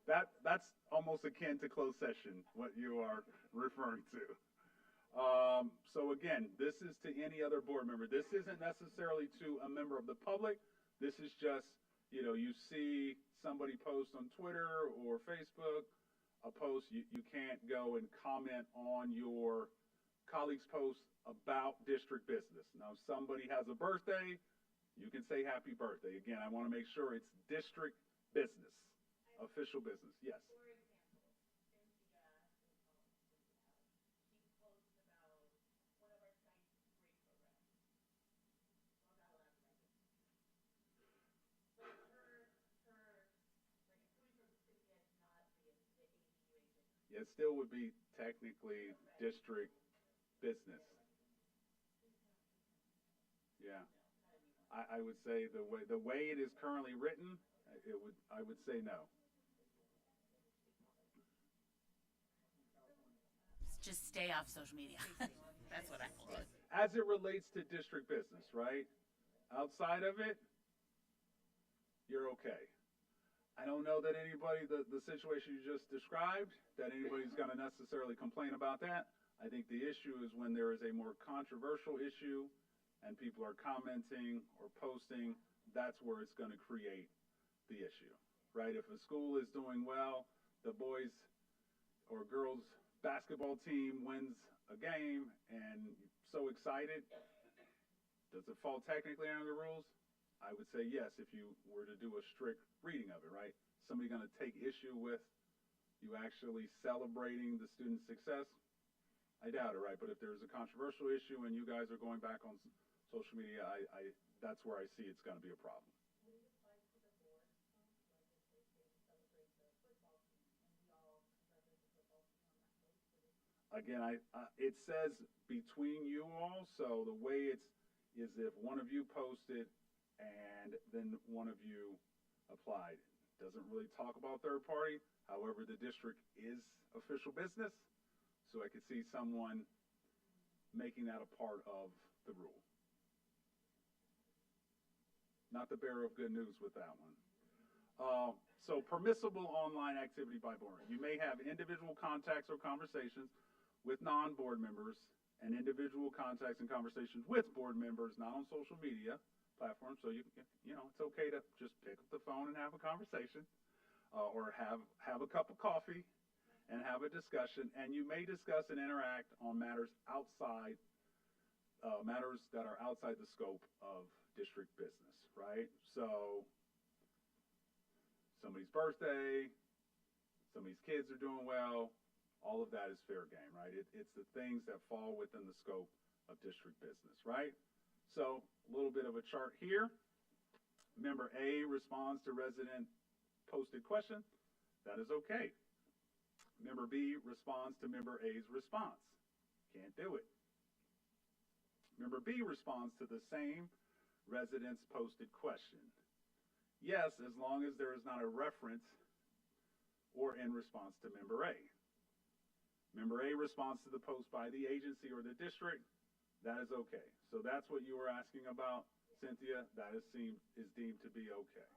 That's almost akin to closed session, what you are referring to. So again, this is to any other board member. This isn't necessarily to a member of the public. This is just, you know, you see somebody post on Twitter or Facebook, a post, you can't go and comment on your colleague's post about district business. Now, if somebody has a birthday, you can say happy birthday. Again, I want to make sure it's district business, official business. Yes. It still would be technically district business. Yeah. I would say the way it is currently written, I would say no. Just stay off social media. That's what I will do. As it relates to district business, right? Outside of it, you're okay. I don't know that anybody, the situation you just described, that anybody's going to necessarily complain about that. I think the issue is when there is a more controversial issue and people are commenting or posting, that's where it's going to create the issue, right? If a school is doing well, the boys or girls basketball team wins a game and so excited, does it fall technically under the rules? I would say yes, if you were to do a strict reading of it, right? Somebody going to take issue with you actually celebrating the student's success? I doubt it, right? But if there's a controversial issue and you guys are going back on social media, that's where I see it's going to be a problem. Again, it says between you all, so the way it's is if one of you posted and then one of you applied. Doesn't really talk about third party. However, the district is official business, so I could see someone making that a part of the rule. Not the bearer of good news with that one. So permissible online activity by board. You may have individual contacts or conversations with non-board members and individual contacts and conversations with board members, not on social media platforms. So you know, it's okay to just pick up the phone and have a conversation, or have a cup of coffee and have a discussion. And you may discuss and interact on matters outside, matters that are outside the scope of district business, right? So somebody's birthday, somebody's kids are doing well, all of that is fair game, right? It's the things that fall within the scope of district business, right? So a little bit of a chart here. Member A responds to resident posted question. That is okay. Member B responds to member A's response. Can't do it. Member B responds to the same resident's posted question. Yes, as long as there is not a reference or in response to member A. Member A responds to the post by the agency or the district. That is okay. So that's what you were asking about, Cynthia. That is deemed to be okay.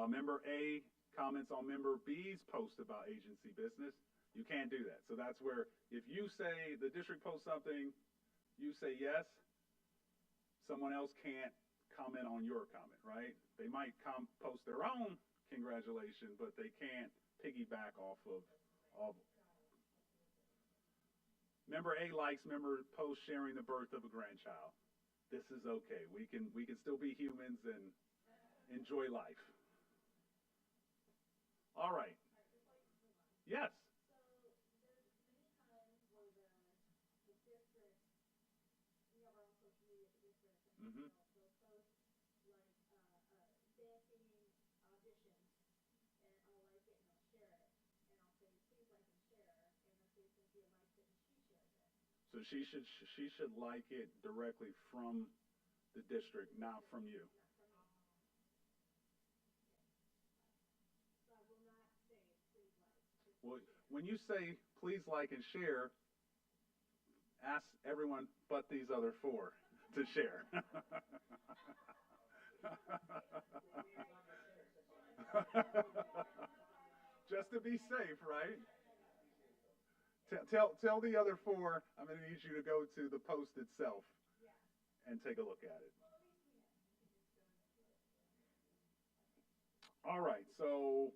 Member A comments on member B's post about agency business. You can't do that. So that's where if you say the district posts something, you say yes, someone else can't comment on your comment, right? They might post their own congratulations, but they can't piggyback off of. Member A likes member post sharing the birth of a grandchild. This is okay. We can still be humans and enjoy life. All right. Yes. Mm-hmm. So she should like it directly from the district, not from you. Well, when you say please like and share, ask everyone but these other four to share. Just to be safe, right? Tell the other four, I'm going to need you to go to the post itself and take a look at it. All right, so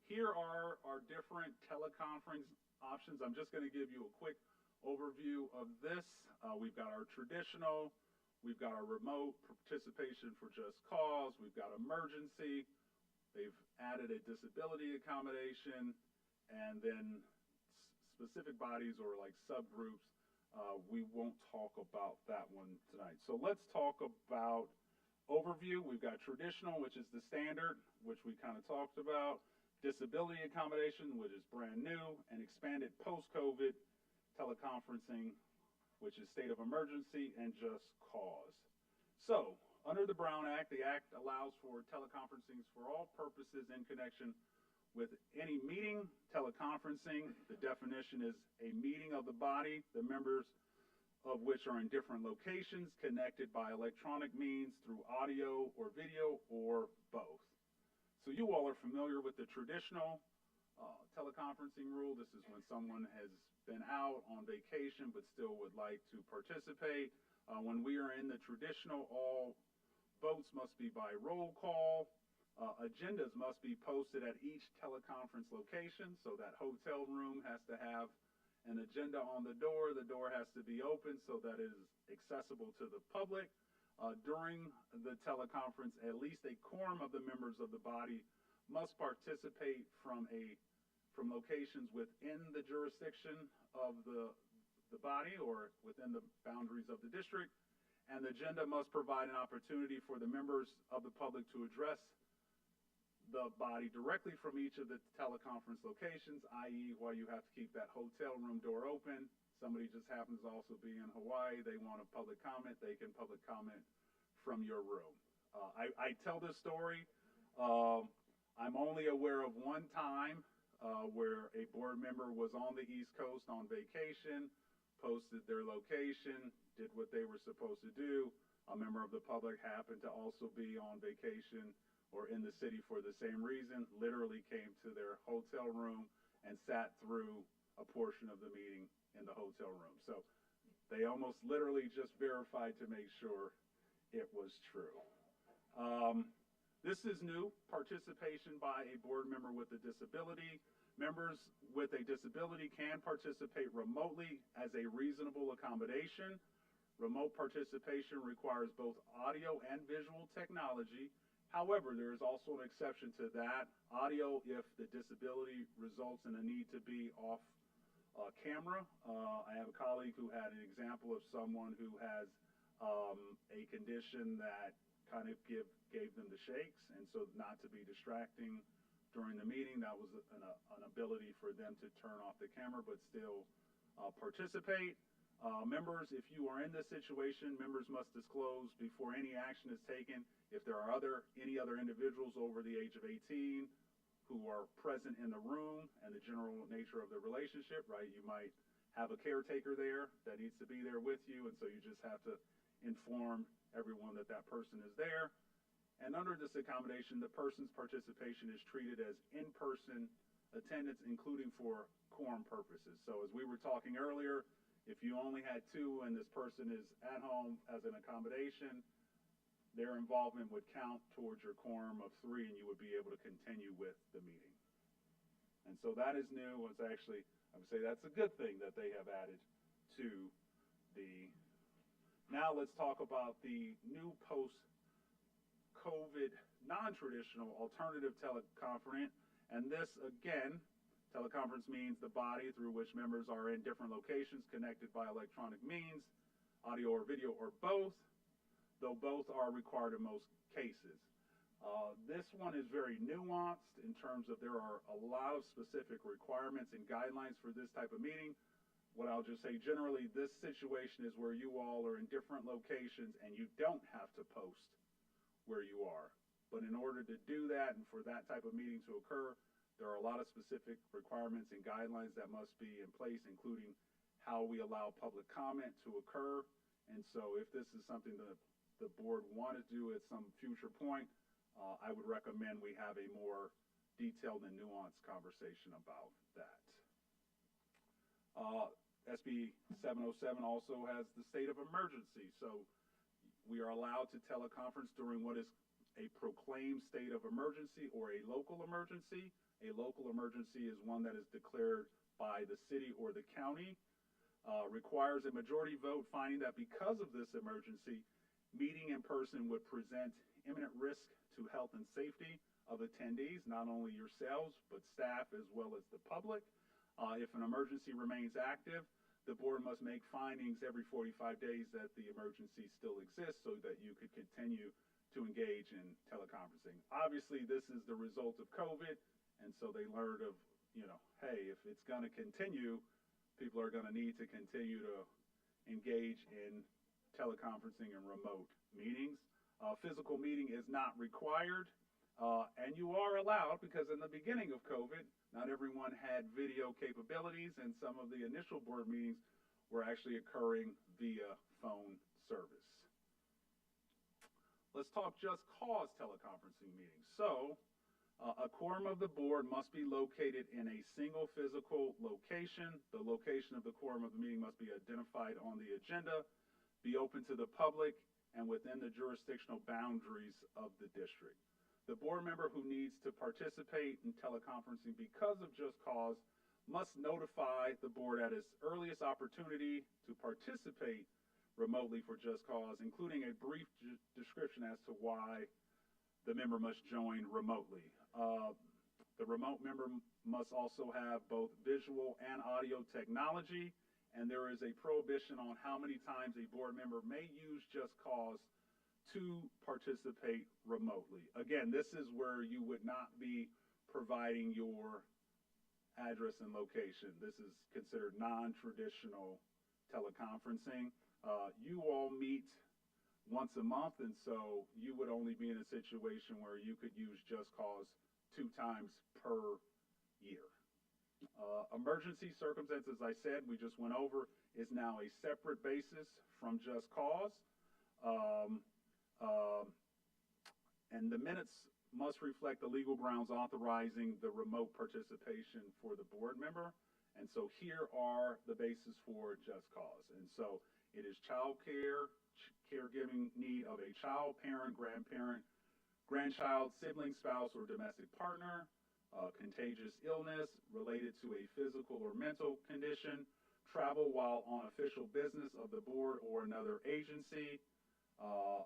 here are our different teleconference options. I'm just going to give you a quick overview of this. We've got our traditional, we've got our remote participation for just cause, we've got emergency, they've added a disability accommodation, and then specific bodies or like subgroups. We won't talk about that one tonight. So let's talk about overview. We've got traditional, which is the standard, which we kind of talked about. Disability accommodation, which is brand new, and expanded post-COVID teleconferencing, which is state of emergency and just cause. So under the Brown Act, the act allows for teleconferencing for all purposes in connection with any meeting. Teleconferencing, the definition is a meeting of the body, the members of which are in different locations, connected by electronic means through audio or video or both. So you all are familiar with the traditional teleconferencing rule. This is when someone has been out on vacation but still would like to participate. When we are in the traditional, all votes must be by roll call. Agendas must be posted at each teleconference location. So that hotel room has to have an agenda on the door. The door has to be open so that it is accessible to the public. During the teleconference, at least a quorum of the members of the body must participate from locations within the jurisdiction of the body or within the boundaries of the district. And the agenda must provide an opportunity for the members of the public to address the body directly from each of the teleconference locations, i.e. while you have to keep that hotel room door open, somebody just happens to also be in Hawaii, they want a public comment, they can public comment from your room. I tell this story, I'm only aware of one time where a board member was on the East Coast on vacation, posted their location, did what they were supposed to do. A member of the public happened to also be on vacation or in the city for the same reason, literally came to their hotel room and sat through a portion of the meeting in the hotel room. So they almost literally just verified to make sure it was true. This is new, participation by a board member with a disability. Members with a disability can participate remotely as a reasonable accommodation. Remote participation requires both audio and visual technology. However, there is also an exception to that. Audio if the disability results in a need to be off camera. I have a colleague who had an example of someone who has a condition that kind of gave them the shakes, and so not to be distracting during the meeting, that was an ability for them to turn off the camera but still participate. Members, if you are in this situation, members must disclose before any action is taken if there are any other individuals over the age of 18 who are present in the room and the general nature of the relationship, right? You might have a caretaker there that needs to be there with you, and so you just have to inform everyone that that person is there. And under this accommodation, the person's participation is treated as in-person attendance, including for quorum purposes. So as we were talking earlier, if you only had two and this person is at home as an accommodation, their involvement would count towards your quorum of 3, and you would be able to continue with the meeting. And so that is new. It's actually, I would say that's a good thing that they have added to the. Now let's talk about the new post-COVID non-traditional alternative teleconference. And this, again, teleconference means the body through which members are in different locations connected by electronic means, audio or video or both, though both are required in most cases. This one is very nuanced in terms of there are a lot of specific requirements and guidelines for this type of meeting. What I'll just say generally, this situation is where you all are in different locations and you don't have to post where you are. But in order to do that and for that type of meeting to occur, there are a lot of specific requirements and guidelines that must be in place, including how we allow public comment to occur. And so if this is something that the board want to do at some future point, I would recommend we have a more detailed and nuanced conversation about that. SB 707 also has the state of emergency. So we are allowed to teleconference during what is a proclaimed state of emergency or a local emergency. A local emergency is one that is declared by the city or the county, requires a majority vote finding that because of this emergency, meeting in person would present imminent risk to health and safety of attendees, not only yourselves, but staff as well as the public. If an emergency remains active, the board must make findings every 45 days that the emergency still exists so that you could continue to engage in teleconferencing. Obviously, this is the result of COVID, and so they learned of, hey, if it's going to continue, people are going to need to continue to engage in teleconferencing and remote meetings. Physical meeting is not required, and you are allowed because in the beginning of COVID, not everyone had video capabilities, and some of the initial board meetings were actually occurring via phone service. Let's talk just cause teleconferencing meetings. So, a quorum of the board must be located in a single physical location. The location of the quorum of the meeting must be identified on the agenda, be open to the public, and within the jurisdictional boundaries of the district. The board member who needs to participate in teleconferencing because of just cause must notify the board at its earliest opportunity to participate remotely for just cause, including a brief description as to why the member must join remotely. The remote member must also have both visual and audio technology, and there is a prohibition on how many times a board member may use just cause to participate remotely. Again, this is where you would not be providing your address and location. This is considered non-traditional teleconferencing. You all meet once a month, and so you would only be in a situation where you could use just cause 2 times per year. Emergency circumstances, as I said, we just went over, is now a separate basis from just cause. And the minutes must reflect the legal grounds authorizing the remote participation for the board member. And so here are the basis for just cause. And so it is child care, caregiving need of a child, parent, grandparent, grandchild, sibling, spouse, or domestic partner, contagious illness related to a physical or mental condition, travel while on official business of the board or another agency,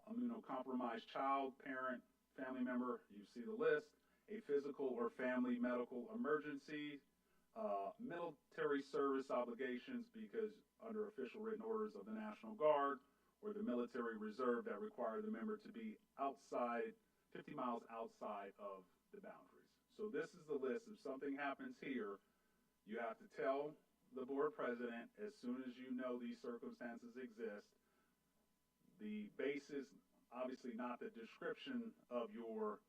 immunocompromised child, parent, family member, you see the list, a physical or family medical emergency, military service obligations because under official written orders of the National Guard or the military reserve that require the member to be outside, 50 miles outside of the boundaries. So this is the list. If something happens here, you have to tell the board president as soon as you know these circumstances exist. The basis, obviously not the description of your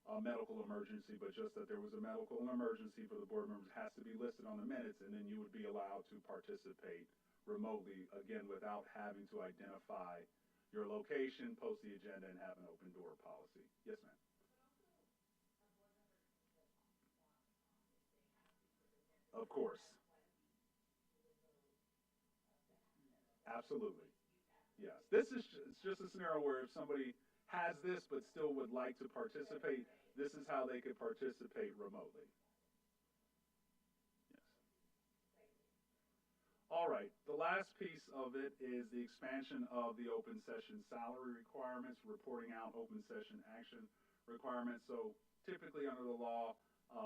a medical emergency, but just that there was a medical emergency for the board members has to be listed on the minutes, and then you would be allowed to participate remotely, again, without having to identify your location, post the agenda, and have an open door policy. Yes, ma'am. Of course. Absolutely. Yes. This is it's just a scenario where if somebody has this but still would like to participate, this is how they could participate remotely. Yes. All right. The last piece of it is the expansion of the open session salary requirements, reporting out open session action requirements. So typically under the law,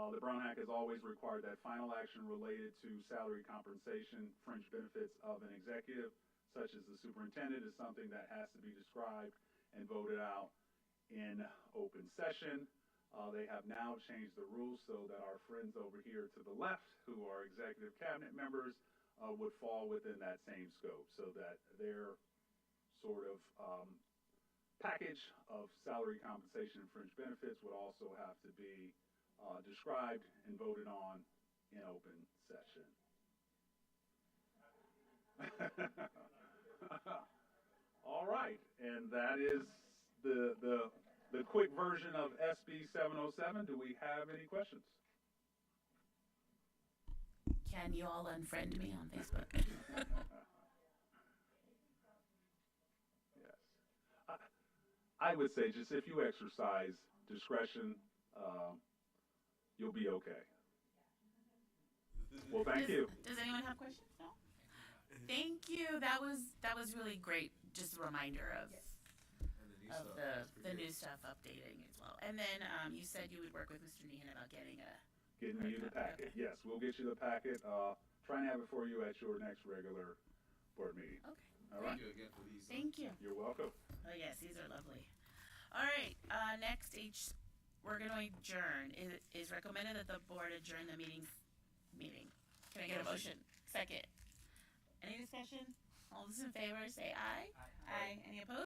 the Brown Act has always required that final action related to salary compensation, fringe benefits of an executive, such as the superintendent, is something that has to be described and voted out in open session. They have now changed the rules so that our friends over here to the left, who are executive cabinet members, would fall within that same scope, so that their sort of package of salary compensation and fringe benefits would also have to be described and voted on in open session. All right, and that is the quick version of SB 707. Do we have any questions? Can you all unfriend me on Facebook? Yes. I would say just if you exercise discretion, you'll be okay. Well, thank you. Does anyone have questions? No. Thank you. That was really great. Just a reminder of the new stuff updating as well. And then you said you would work with Mr. Nehan about getting you the packet. Okay. Yes, we'll get you the packet. Try and have it for you at your next regular board meeting. Okay. All right. Thank you again for these. Thank you. You're welcome. Oh yes, these are lovely. All right. Next, we're going to adjourn. It is recommended that the board adjourn the meeting. Can I get a motion? Second. Any discussion? All those in favor say aye. Aye. Any opposed?